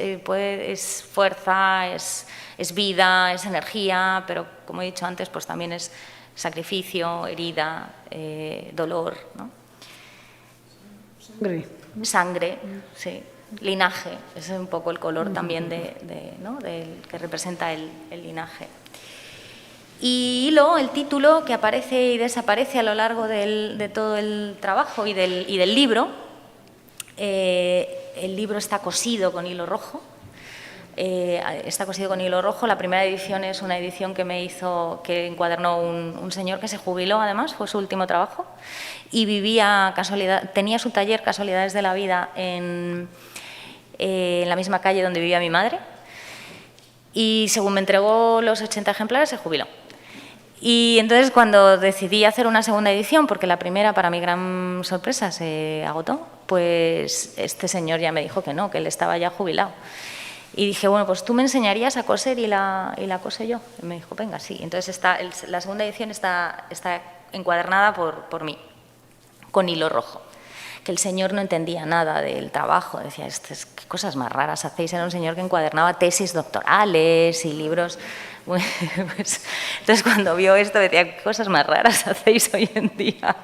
fuerza, es vida, es energía, pero como he dicho antes, pues también es sacrificio, herida, dolor, ¿no? Sangre, sí. Linaje, ese es un poco el color también ¿no? que representa el linaje. Y hilo, el título que aparece y desaparece a lo largo de todo el trabajo y del libro. El libro está cosido con hilo rojo. Está cosido con hilo rojo. La primera edición es una edición que encuadernó un señor que se jubiló, además, fue su último trabajo, y tenía su taller Casualidades de la Vida en la misma calle donde vivía mi madre, y según me entregó los 80 ejemplares se jubiló. Y entonces cuando decidí hacer una segunda edición, porque la primera, para mi gran sorpresa, se agotó, pues este señor ya me dijo que no, que él estaba ya jubilado. Y dije, bueno, pues tú me enseñarías a coser y la cose yo. Y me dijo, venga, sí. Entonces la segunda edición está encuadernada por mí, con hilo rojo. Que el señor no entendía nada del trabajo. Decía, ¿qué cosas más raras hacéis? Era un señor que encuadernaba tesis doctorales y libros. Pues, entonces cuando vio esto decía, ¿qué cosas más raras hacéis hoy en día?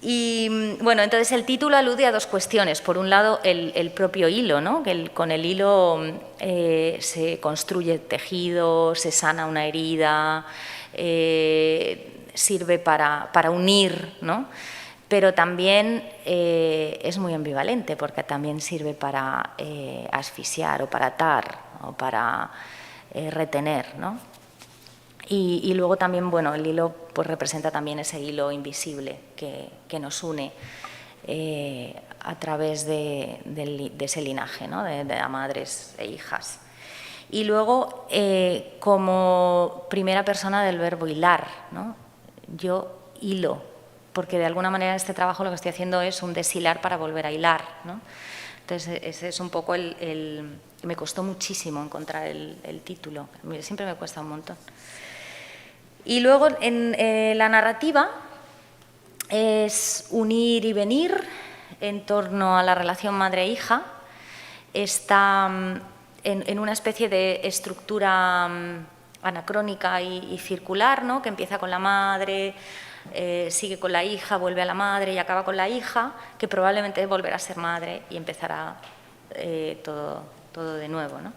Y bueno, entonces el título alude a 2 cuestiones. Por un lado, el propio hilo, ¿no? Que con el hilo se construye tejido, se sana una herida, sirve para unir, ¿no? Pero también es muy ambivalente porque también sirve para asfixiar o para atar o para retener, ¿no? Y luego también, bueno, el hilo pues representa también ese hilo invisible que nos une a través de ese linaje, ¿no? de madres e hijas. Y luego, como primera persona del verbo hilar, ¿no? Yo hilo, porque de alguna manera este trabajo lo que estoy haciendo es un deshilar para volver a hilar, ¿no? Entonces, ese es un poco me costó muchísimo encontrar el título, siempre me cuesta un montón. Y luego, en la narrativa, es unir y venir en torno a la relación madre-hija. Está en una especie de estructura anacrónica y circular, ¿no? Que empieza con la madre, sigue con la hija, vuelve a la madre y acaba con la hija, que probablemente volverá a ser madre y empezará todo de nuevo, ¿no?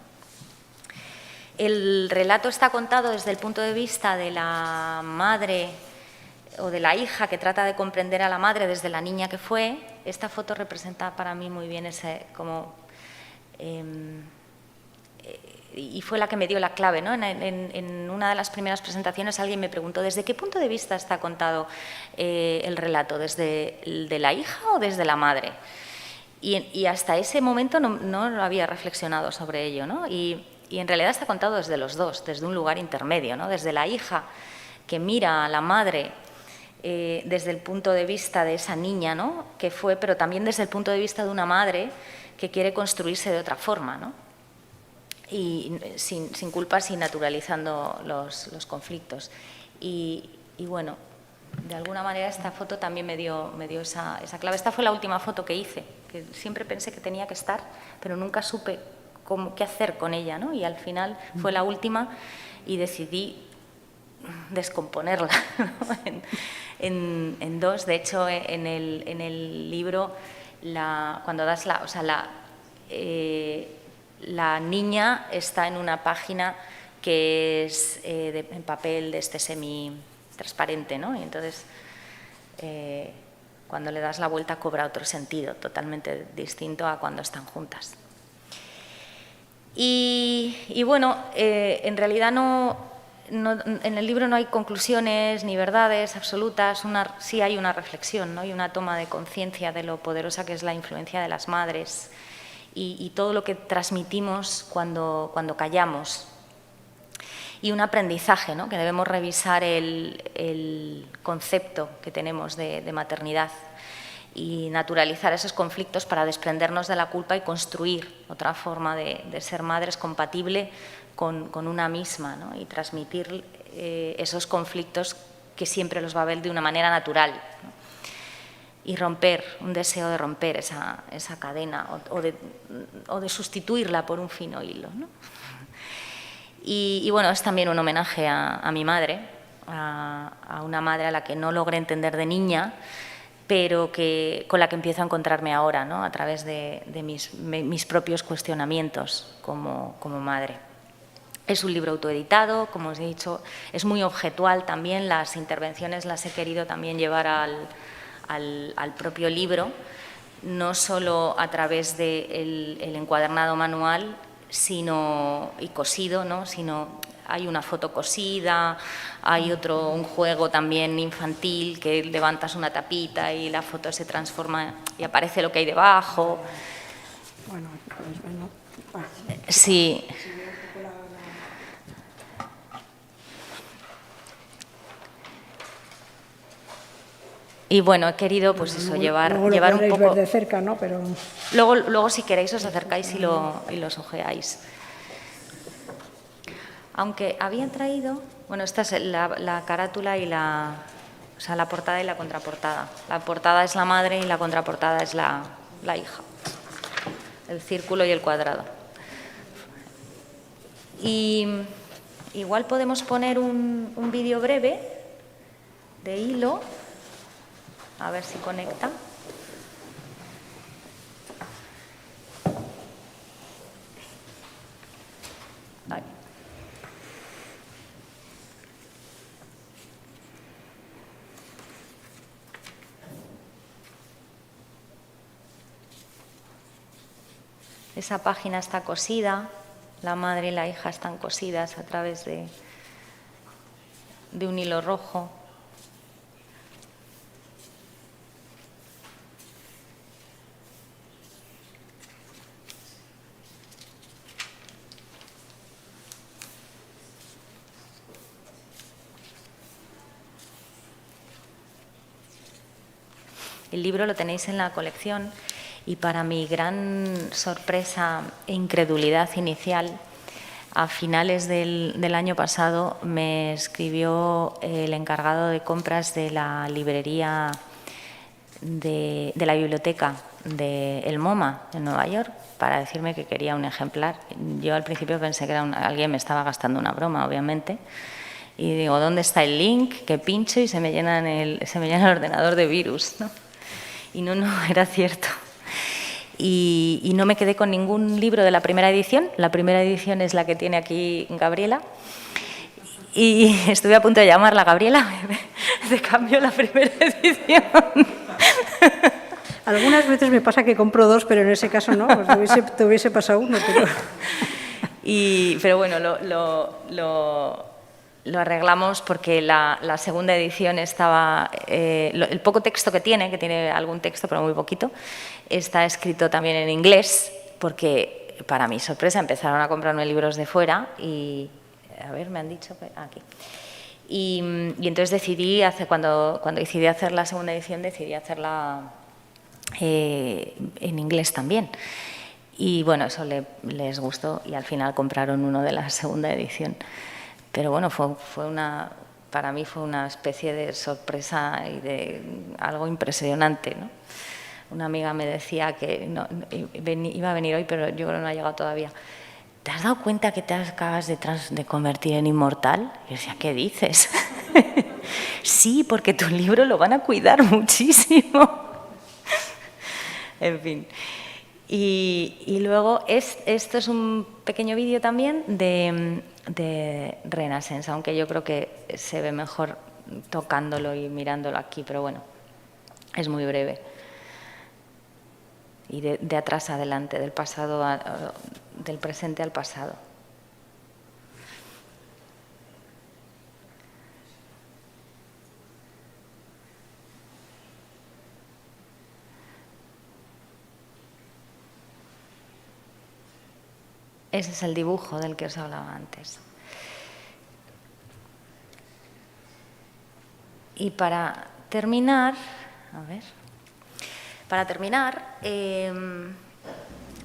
El relato está contado desde el punto de vista de la madre o de la hija que trata de comprender a la madre desde la niña que fue. Esta foto representa para mí muy bien ese como... y fue la que me dio la clave, ¿no? En una de las primeras presentaciones alguien me preguntó ¿desde qué punto de vista está contado el relato? ¿Desde el de la hija o desde la madre? Y hasta ese momento no había reflexionado sobre ello, ¿no? Y en realidad está contado desde los dos, desde un lugar intermedio, ¿no? Desde la hija que mira a la madre desde el punto de vista de esa niña, ¿no? Que fue, pero también desde el punto de vista de una madre que quiere construirse de otra forma, ¿no? Y sin culpas y naturalizando los conflictos. Y bueno, de alguna manera esta foto también me dio esa clave. Esta fue la última foto que hice, que siempre pensé que tenía que estar, pero nunca supe qué hacer con ella, ¿no? Y al final fue la última y decidí descomponerla, ¿no? en dos. De hecho, en el libro, cuando das la niña está en una página que es en papel de este semi-transparente, ¿no? Y entonces, cuando le das la vuelta cobra otro sentido, totalmente distinto a cuando están juntas. Y bueno, en realidad en el libro no hay conclusiones ni verdades absolutas, sí hay una reflexión, ¿no? Y una toma de conciencia de lo poderosa que es la influencia de las madres y todo lo que transmitimos cuando callamos. Y un aprendizaje, ¿no? Que debemos revisar el concepto que tenemos de maternidad y naturalizar esos conflictos para desprendernos de la culpa y construir otra forma de ser madres compatible con una misma, ¿no? Y transmitir esos conflictos que siempre los va a ver de una manera natural, ¿no? Y un deseo de romper esa cadena o de sustituirla por un fino hilo, ¿no? Y bueno, es también un homenaje a mi madre, a una madre a la que no logré entender de niña, pero con la que empiezo a encontrarme ahora, ¿no? A través de mis propios cuestionamientos como madre. Es un libro autoeditado, como os he dicho, es muy objetual también, las intervenciones las he querido también llevar al propio libro, no solo a través del encuadernado manual y cosido, ¿no? Sino hay una foto cosida, hay un juego también infantil que levantas una tapita y la foto se transforma y aparece lo que hay debajo. Bueno, sí. Y bueno, he querido pues eso, llevar un poco... ver de cerca, ¿no? Pero... Luego si queréis os acercáis y los ojeáis. Aunque habían traído... Bueno, esta es la carátula y la portada y la contraportada. La portada es la madre y la contraportada es la hija. El círculo y el cuadrado. Y igual podemos poner un vídeo breve de hilo. A ver si conecta. Ahí. Esa página está cosida La madre y la hija están cosidas a través de un hilo rojo. El libro lo tenéis en la colección y para mi gran sorpresa e incredulidad inicial, a finales del año pasado me escribió el encargado de compras de la librería de la biblioteca de El MoMA en Nueva York para decirme que quería un ejemplar. Yo al principio pensé que alguien me estaba gastando una broma, obviamente. Y digo, ¿dónde está el link? Que pincho y se me llena el ordenador de virus, ¿no? Y no, era cierto. Y no me quedé con ningún libro de la primera edición. La primera edición es la que tiene aquí Gabriela. Y estuve a punto de llamarla Gabriela. Te cambio la primera edición. Algunas veces me pasa que compro dos, pero en ese caso no. Pues te hubiese pasado uno. Pero bueno, lo arreglamos porque la segunda edición estaba… el poco texto que tiene algún texto, pero muy poquito, está escrito también en inglés, porque para mi sorpresa empezaron a comprarme libros de fuera y… A ver, me han dicho que… Aquí. Y entonces decidí, cuando decidí hacer la segunda edición, decidí hacerla en inglés también. Y bueno, eso les gustó y al final compraron uno de la segunda edición. Pero bueno, para mí fue una especie de sorpresa y de algo impresionante, ¿no? Una amiga me decía que iba a venir hoy, pero yo creo que no ha llegado todavía. ¿Te has dado cuenta que te acabas de convertir en inmortal? Y yo decía, ¿qué dices? Sí, porque tu libro lo van a cuidar muchísimo. En fin. Y luego, esto es un pequeño vídeo también de Renaissance, aunque yo creo que se ve mejor tocándolo y mirándolo aquí, pero bueno, es muy breve. Y de atrás a adelante, del pasado del presente al pasado. Ese es el dibujo del que os hablaba antes. Y para terminar,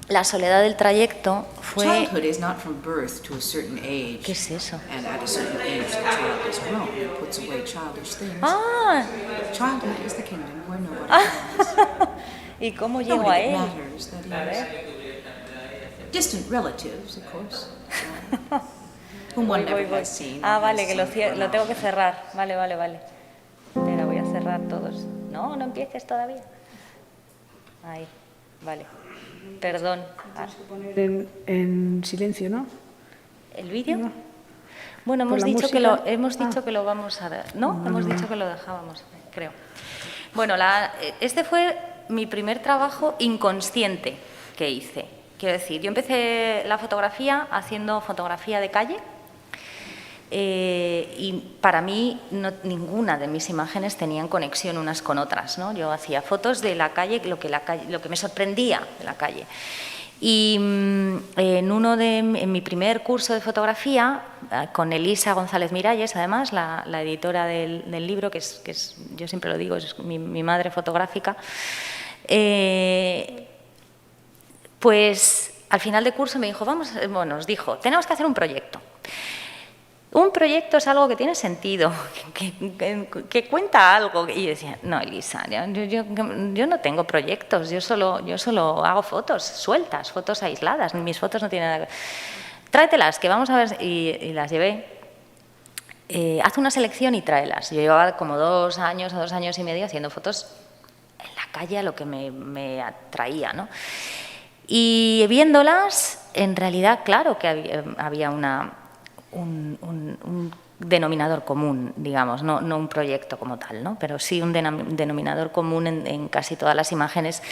la soledad del trayecto fue… Childhood is not from birth to a certain age. ¿Qué es eso? And at a certain age, the child is grown and puts away childish things. ¡Ah! Childhood is the kingdom where nobody comes. ¿Y cómo llego Nobody a él? matters, that A is. ver. Distant relatives, of course, whom one never has seen. Ah, or vale, has que seen for lo tengo que life. cerrar. Vale. Espera, voy a cerrar todos. No empieces todavía. Ahí, vale. Perdón. Tienes que poner en silencio, ¿no? ¿El vídeo? No. Bueno, ¿Por hemos la dicho música? que lo vamos a ver. ¿No? Hemos dicho que lo dejábamos, creo. Bueno, este fue mi primer trabajo inconsciente que hice. Quiero decir, yo empecé la fotografía haciendo fotografía de calle y para mí ninguna de mis imágenes tenían conexión unas con otras, ¿no? Yo hacía fotos de la calle, lo que me sorprendía de la calle. Y en mi primer curso de fotografía, con Elisa González Miralles, además, la editora del libro, que es, yo siempre lo digo, es mi madre fotográfica, pues al final de curso me dijo, nos dijo, tenemos que hacer un proyecto. Un proyecto es algo que tiene sentido, que cuenta algo. Y yo decía, no, Elisa, yo no tengo proyectos, yo solo hago fotos sueltas, fotos aisladas, mis fotos no tienen nada que… Tráetelas, que vamos a ver… Y las llevé. Haz una selección y tráelas. Yo llevaba como 2 años o 2 años y medio haciendo fotos en la calle, a lo que me atraía, ¿no? Y viéndolas, en realidad, claro que había un denominador común, digamos, no un proyecto como tal, ¿no? Pero sí un denominador común en casi todas las imágenes.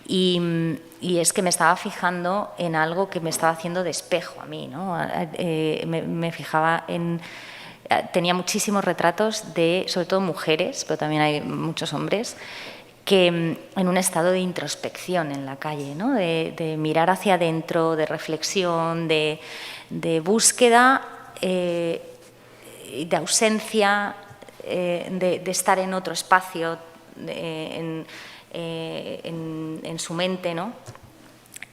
Y es que me estaba fijando en algo que me estaba haciendo de espejo a mí, ¿no? Me fijaba en... Tenía muchísimos retratos de, sobre todo mujeres, pero también hay muchos hombres, que en un estado de introspección en la calle, ¿no? De mirar hacia adentro, de reflexión, de búsqueda, de ausencia, de estar en otro espacio, en su mente, ¿no?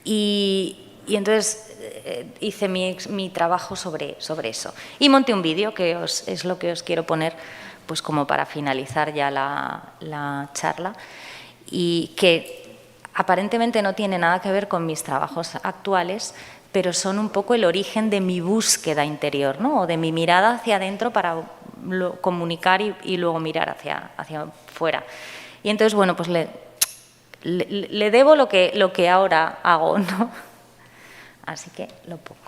Y entonces hice mi trabajo sobre eso. Y monté un vídeo, que es lo que os quiero poner pues como para finalizar ya la charla, y que aparentemente no tiene nada que ver con mis trabajos actuales, pero son un poco el origen de mi búsqueda interior, ¿no? O de mi mirada hacia adentro para comunicar y luego mirar hacia fuera. Y entonces, bueno, pues le debo lo que ahora hago, ¿no? Así que lo pongo.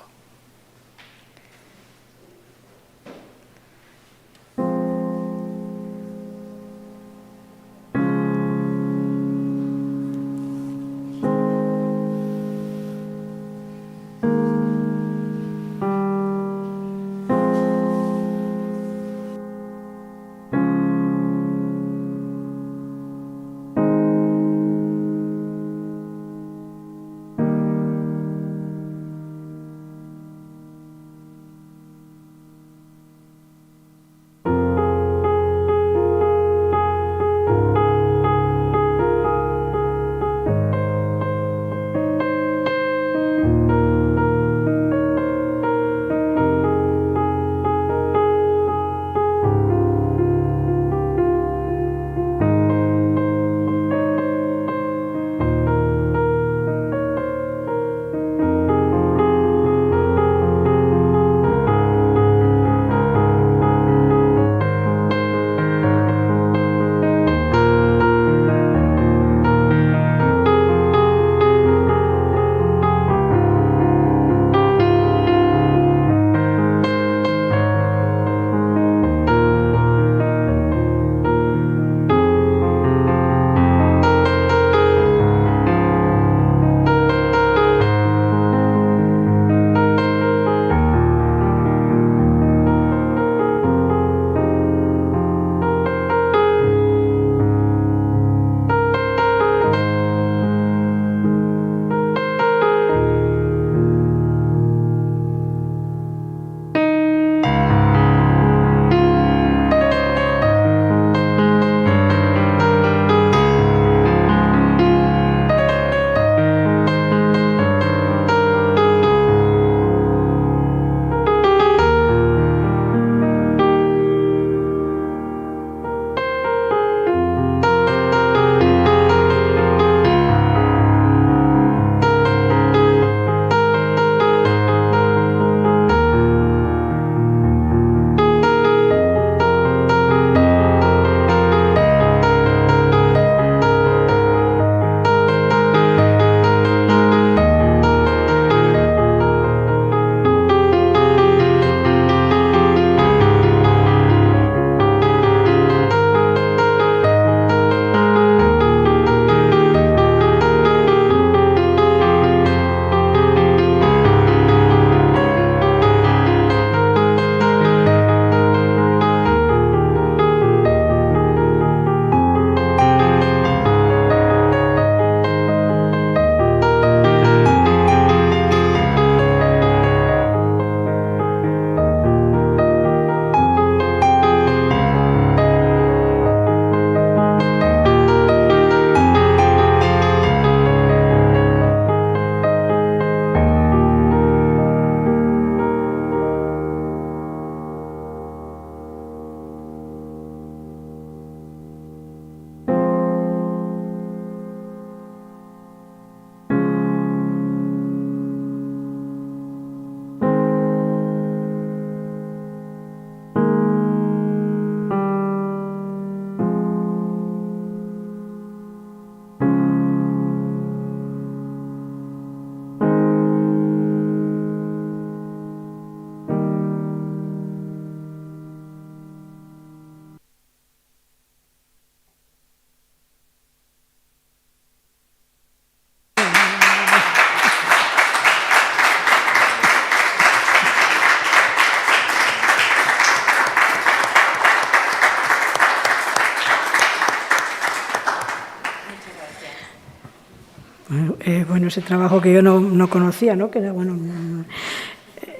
bueno, ese trabajo que yo no conocía, ¿no? Que era, bueno,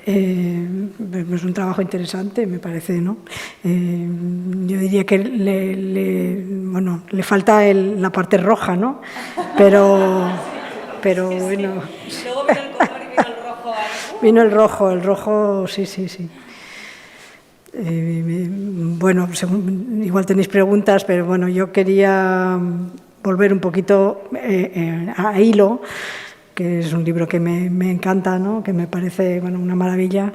es un trabajo interesante, me parece, ¿no? Yo diría que le falta la parte roja, ¿no? Pero bueno. Luego vino el color y vino el rojo ahí. Vino el rojo, sí. Bueno, igual tenéis preguntas, pero bueno, yo quería volver un poquito a Hilo, que es un libro que me encanta, ¿no? Que me parece, bueno, una maravilla.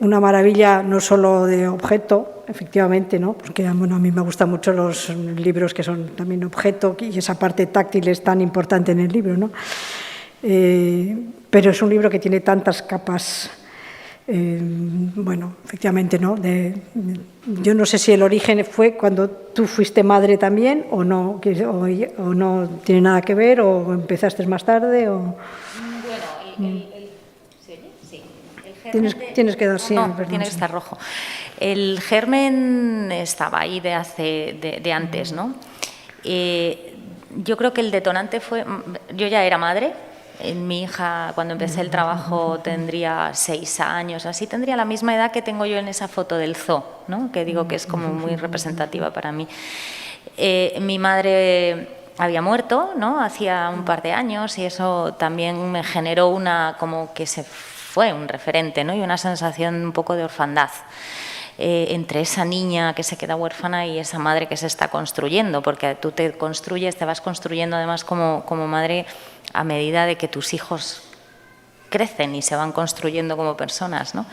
Una maravilla no solo de objeto, efectivamente, ¿no? Porque bueno, a mí me gustan mucho los libros que son también objeto, y esa parte táctil es tan importante en el libro, ¿no? Pero es un libro que tiene tantas capas. Bueno, efectivamente, ¿no? Yo no sé si el origen fue cuando tú fuiste madre también o no tiene nada que ver, o empezaste más tarde, o... Bueno, ¿se oye? Sí. El germen Tienes que dar, sí. No, perdón, tiene que sí. estar rojo. El germen estaba ahí de antes, ¿no? Yo creo que el detonante fue... Yo ya era madre. Mi hija, cuando empecé el trabajo, tendría 6 años, así tendría la misma edad que tengo yo en esa foto del zoo, ¿no? Que digo que es como muy representativa para mí. Mi madre había muerto, ¿no? Hacía un par de años, y eso también me generó como que se fue un referente, ¿no? Y una sensación un poco de orfandad. Entre esa niña que se queda huérfana y esa madre que se está construyendo, porque tú te vas construyendo además como madre a medida de que tus hijos crecen y se van construyendo como personas, ¿no?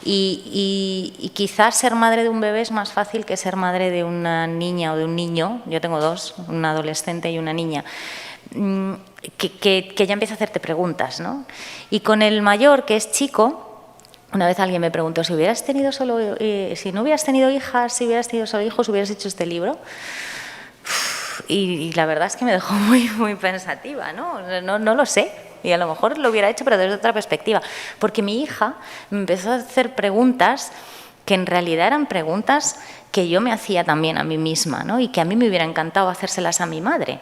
Y quizás ser madre de un bebé es más fácil que ser madre de una niña o de un niño. Yo tengo 2, un adolescente y una niña, que ya empieza a hacerte preguntas, ¿no? Y con el mayor, que es chico, una vez alguien me preguntó, si no hubieras tenido hijas, si hubieras tenido solo hijos, hubieras hecho este libro. Y la verdad es que me dejó muy, muy pensativa, ¿no? No lo sé. Y a lo mejor lo hubiera hecho, pero desde otra perspectiva. Porque mi hija me empezó a hacer preguntas que en realidad eran preguntas que yo me hacía también a mí misma, ¿no? Y que a mí me hubiera encantado hacérselas a mi madre.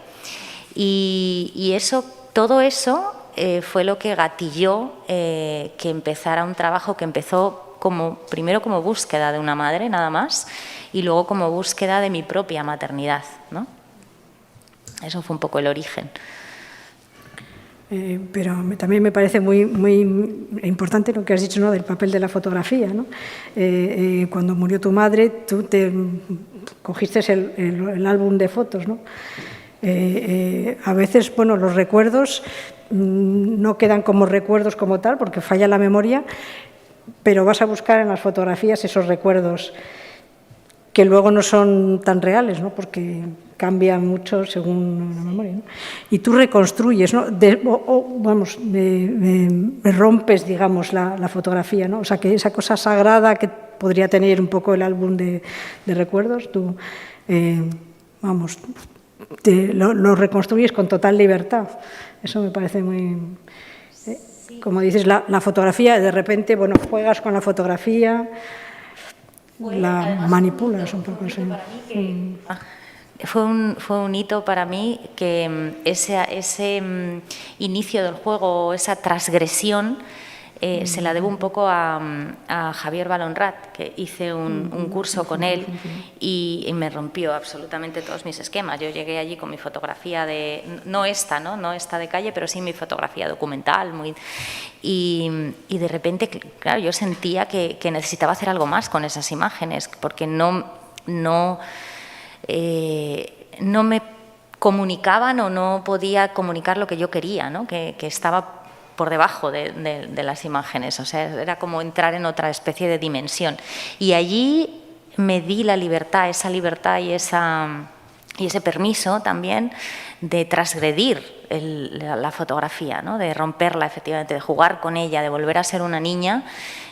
Y todo eso fue lo que gatilló que empezara un trabajo que empezó primero como búsqueda de una madre, nada más, y luego como búsqueda de mi propia maternidad, ¿no? Eso fue un poco el origen. Pero también me parece muy, muy importante lo que has dicho, ¿no? Del papel de la fotografía, ¿no? Cuando murió tu madre, tú te cogiste el álbum de fotos, ¿no? A veces, bueno, los recuerdos no quedan como recuerdos como tal, porque falla la memoria, pero vas a buscar en las fotografías esos recuerdos que luego no son tan reales, ¿no? Porque cambian mucho según la memoria, ¿no? Y tú reconstruyes, ¿no? Rompes, digamos, la fotografía, ¿no? O sea, que esa cosa sagrada que podría tener un poco el álbum de recuerdos, tú, lo reconstruyes con total libertad. Eso me parece muy... como dices, la fotografía, de repente, bueno, juegas con la fotografía, la manipulas un poco. Sí. Fue un hito para mí que ese inicio del juego, esa transgresión, se la debo un poco a Javier Balonrat, que hice un curso con él y me rompió absolutamente todos mis esquemas. Yo llegué allí con mi fotografía no esta de calle, pero sí mi fotografía documental. Y de repente, claro, yo sentía que necesitaba hacer algo más con esas imágenes, porque no me comunicaban o no podía comunicar lo que yo quería, ¿no? Que estaba por debajo de las imágenes, o sea, era como entrar en otra especie de dimensión. Y allí me di la libertad, esa libertad y ese permiso también de transgredir la fotografía, ¿no? De romperla efectivamente, de jugar con ella, de volver a ser una niña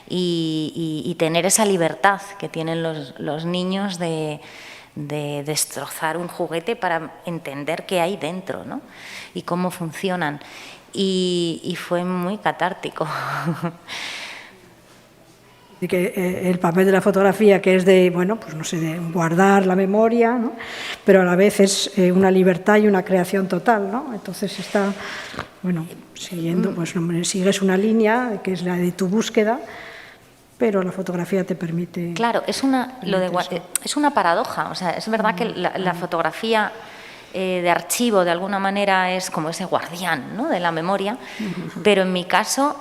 y tener esa libertad que tienen los niños de destrozar un juguete para entender qué hay dentro, ¿no? Y cómo funcionan. Y fue muy catártico. de que el papel de la fotografía, que es de, bueno, pues no sé, de guardar la memoria, ¿no? Pero a la vez es una libertad y una creación total, ¿no? Entonces está, bueno, siguiendo, pues sigues una línea que es la de tu búsqueda, pero la fotografía te permite... Claro, es una paradoja. O sea, es verdad que la fotografía de archivo, de alguna manera, es como ese guardián, ¿no?, de la memoria, pero en mi caso,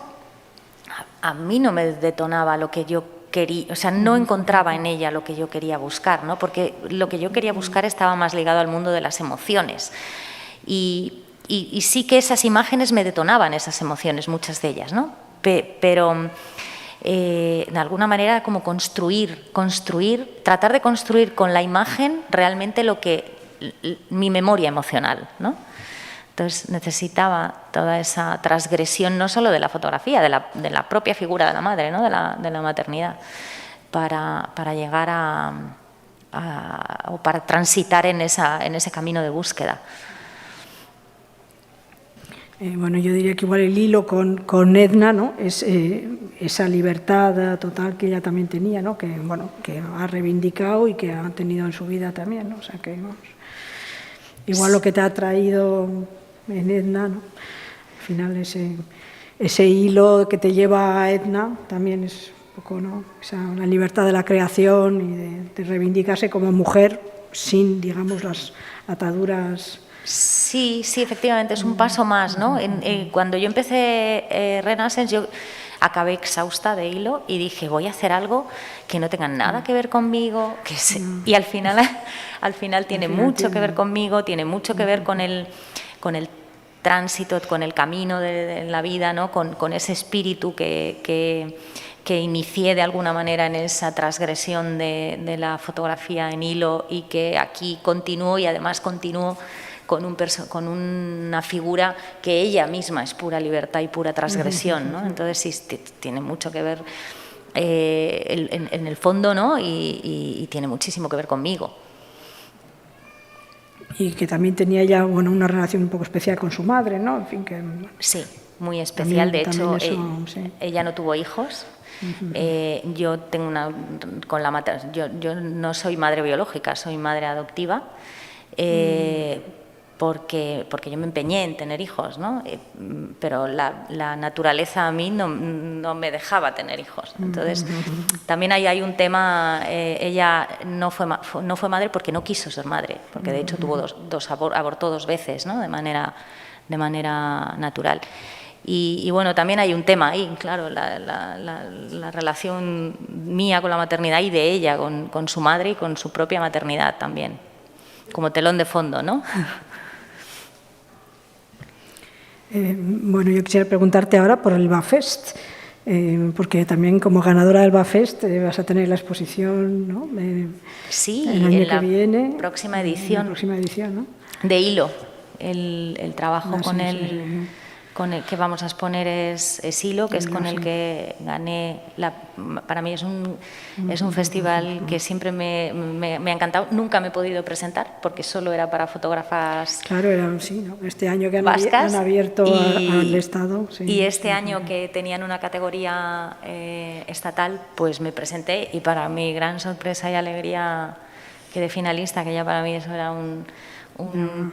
a mí no me detonaba lo que yo quería, o sea, no encontraba en ella lo que yo quería buscar, ¿no?, porque lo que yo quería buscar estaba más ligado al mundo de las emociones. Y sí que esas imágenes me detonaban esas emociones, muchas de ellas, ¿no? Pero de alguna manera como construir, tratar de construir con la imagen realmente mi memoria emocional, ¿no? Entonces necesitaba toda esa transgresión, no solo de la fotografía, de la propia figura de la madre, ¿no?, de la maternidad, para llegar o para transitar en ese camino de búsqueda. Bueno, yo diría que igual el hilo con Edna, ¿no?, es esa libertad total que ella también tenía, ¿no?, que, bueno, que ha reivindicado y que ha tenido en su vida también, ¿no? O sea que, vamos, igual lo que te ha traído en Edna, ¿no?, al final ese hilo que te lleva a Edna también es un poco, ¿no?, la libertad de la creación y de reivindicarse como mujer sin, digamos, las ataduras. Sí, efectivamente, es un paso más, ¿no? Cuando yo empecé Renaissance, yo acabé exhausta de hilo y dije, voy a hacer algo que no tenga nada que ver conmigo, y al final tiene mucho que ver conmigo, tiene mucho que ver con el tránsito, con el camino de la vida, ¿no?, con ese espíritu que inicié de alguna manera en esa transgresión de la fotografía en hilo y que aquí continúo, y además continúo con una figura que ella misma es pura libertad y pura transgresión, ¿no? Entonces sí, tiene mucho que ver en el fondo, ¿no?, y tiene muchísimo que ver conmigo. Y que también tenía ella, bueno, una relación un poco especial con su madre, ¿no? En fin, que... Sí, muy especial. De hecho, sí. Ella no tuvo hijos. Yo tengo yo no soy madre biológica, soy madre adoptiva, porque yo me empeñé en tener hijos, ¿no? Pero la naturaleza a mí no me dejaba tener hijos. Entonces, también hay un tema. Ella no fue madre porque no quiso ser madre, porque de hecho tuvo abortó 2 veces, ¿no?, de manera natural. Y bueno, también hay un tema ahí, claro, la relación mía con la maternidad y de ella con su madre y con su propia maternidad también, como telón de fondo, ¿no? Bueno, yo quisiera preguntarte ahora por el BAFEST, porque también como ganadora del BAFEST vas a tener la exposición, ¿no?, sí, el año que viene, próxima edición, la próxima edición, ¿no?, de hilo. El trabajo con el que vamos a exponer es Hilo, que es con el que gané. Para mí es un festival que siempre me ha encantado. Nunca me he podido presentar porque solo era para fotógrafas. Claro, sí, ¿no? Este año que vascas, han abierto al Estado. Sí. Y este año que tenían una categoría estatal, pues me presenté, y para mi gran sorpresa y alegría quedé finalista, que ya para mí eso era un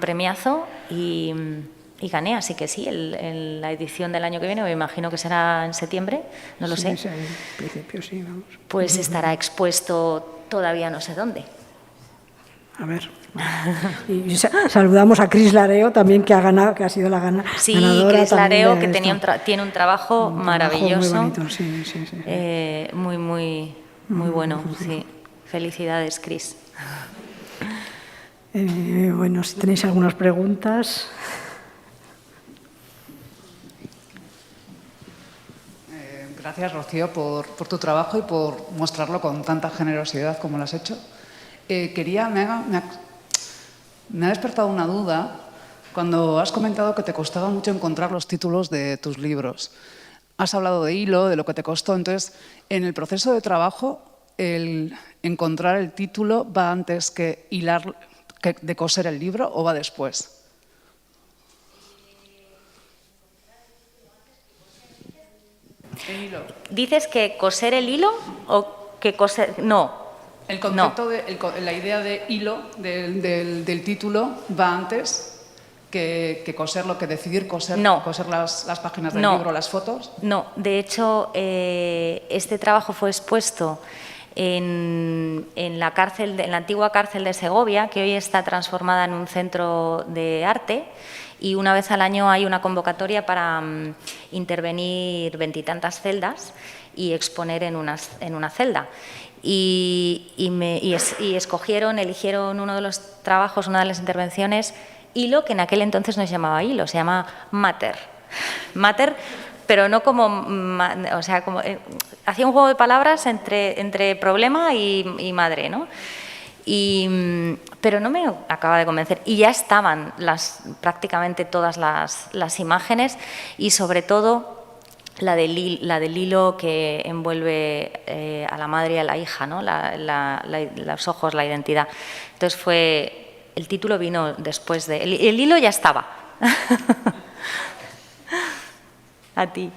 premiazo, y gané. Así que sí, la edición del año que viene, me imagino que será en septiembre, no lo sé. Sí, en principio sí, vamos. Pues estará expuesto todavía no sé dónde. A ver. Y saludamos a Cris Lareo también, que ha sido la ganadora. Sí, Cris Lareo, que tiene un trabajo maravilloso. Muy bonito, sí. Muy bueno, sí. Felicidades, Cris. Bueno, si tenéis algunas preguntas. Gracias, Rocío, por tu trabajo y por mostrarlo con tanta generosidad como lo has hecho. Me ha despertado una duda cuando has comentado que te costaba mucho encontrar los títulos de tus libros. Has hablado de hilo, de lo que te costó. Entonces, en el proceso de trabajo, el encontrar el título va antes que de coser el libro, ¿o va después? El hilo. ¿Dices que coser el hilo o que coser...? No. El concepto, la idea de hilo del título va antes que coserlo, que decidir coser, No. coser las páginas del No. libro, las fotos. No, de hecho, este trabajo fue expuesto en la antigua cárcel de Segovia, que hoy está transformada en un centro de arte, y una vez al año hay una convocatoria para intervenir 20 y tantas celdas y exponer en una celda. Y eligieron uno de los trabajos, una de las intervenciones, hilo, que en aquel entonces no se llamaba hilo, se llama mater. Mater, pero no como, o sea, como hacía un juego de palabras entre problema y madre, ¿no? Pero no me acaba de convencer. Y ya estaban prácticamente todas las imágenes, y sobre todo la del hilo que envuelve a la madre y a la hija, ¿no? Los ojos, la identidad. Entonces el título vino después de... El hilo ya estaba. A ti.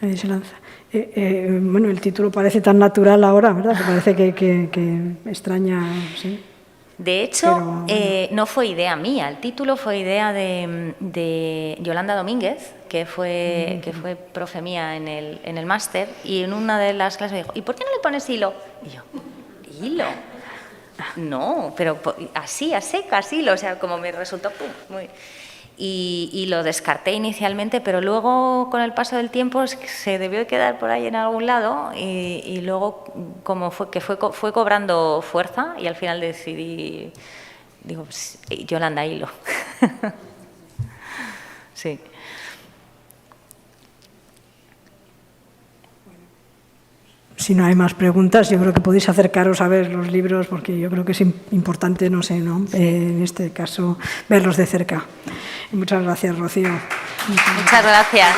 Nadie se lanza. Bueno, el título parece tan natural ahora, ¿verdad? Que parece que extraña, sí. De hecho, Pero, no fue idea mía. El título fue idea de Yolanda Domínguez, que fue profe mía en el máster, y en una de las clases me dijo, ¿y por qué no le pones hilo? Y yo, ¿hilo? No, pero así, a secas, hilo. O sea, como me resultó muy... Y lo descarté inicialmente, pero luego, con el paso del tiempo, se debió de quedar por ahí en algún lado, y luego, como fue cobrando fuerza, y al final decidí, digo, pues, Yolanda Hilo. Sí. Si no hay más preguntas, yo creo que podéis acercaros a ver los libros, porque yo creo que es importante, no sé, ¿no? En este caso, verlos de cerca. Muchas gracias, Rocío. Muchas gracias.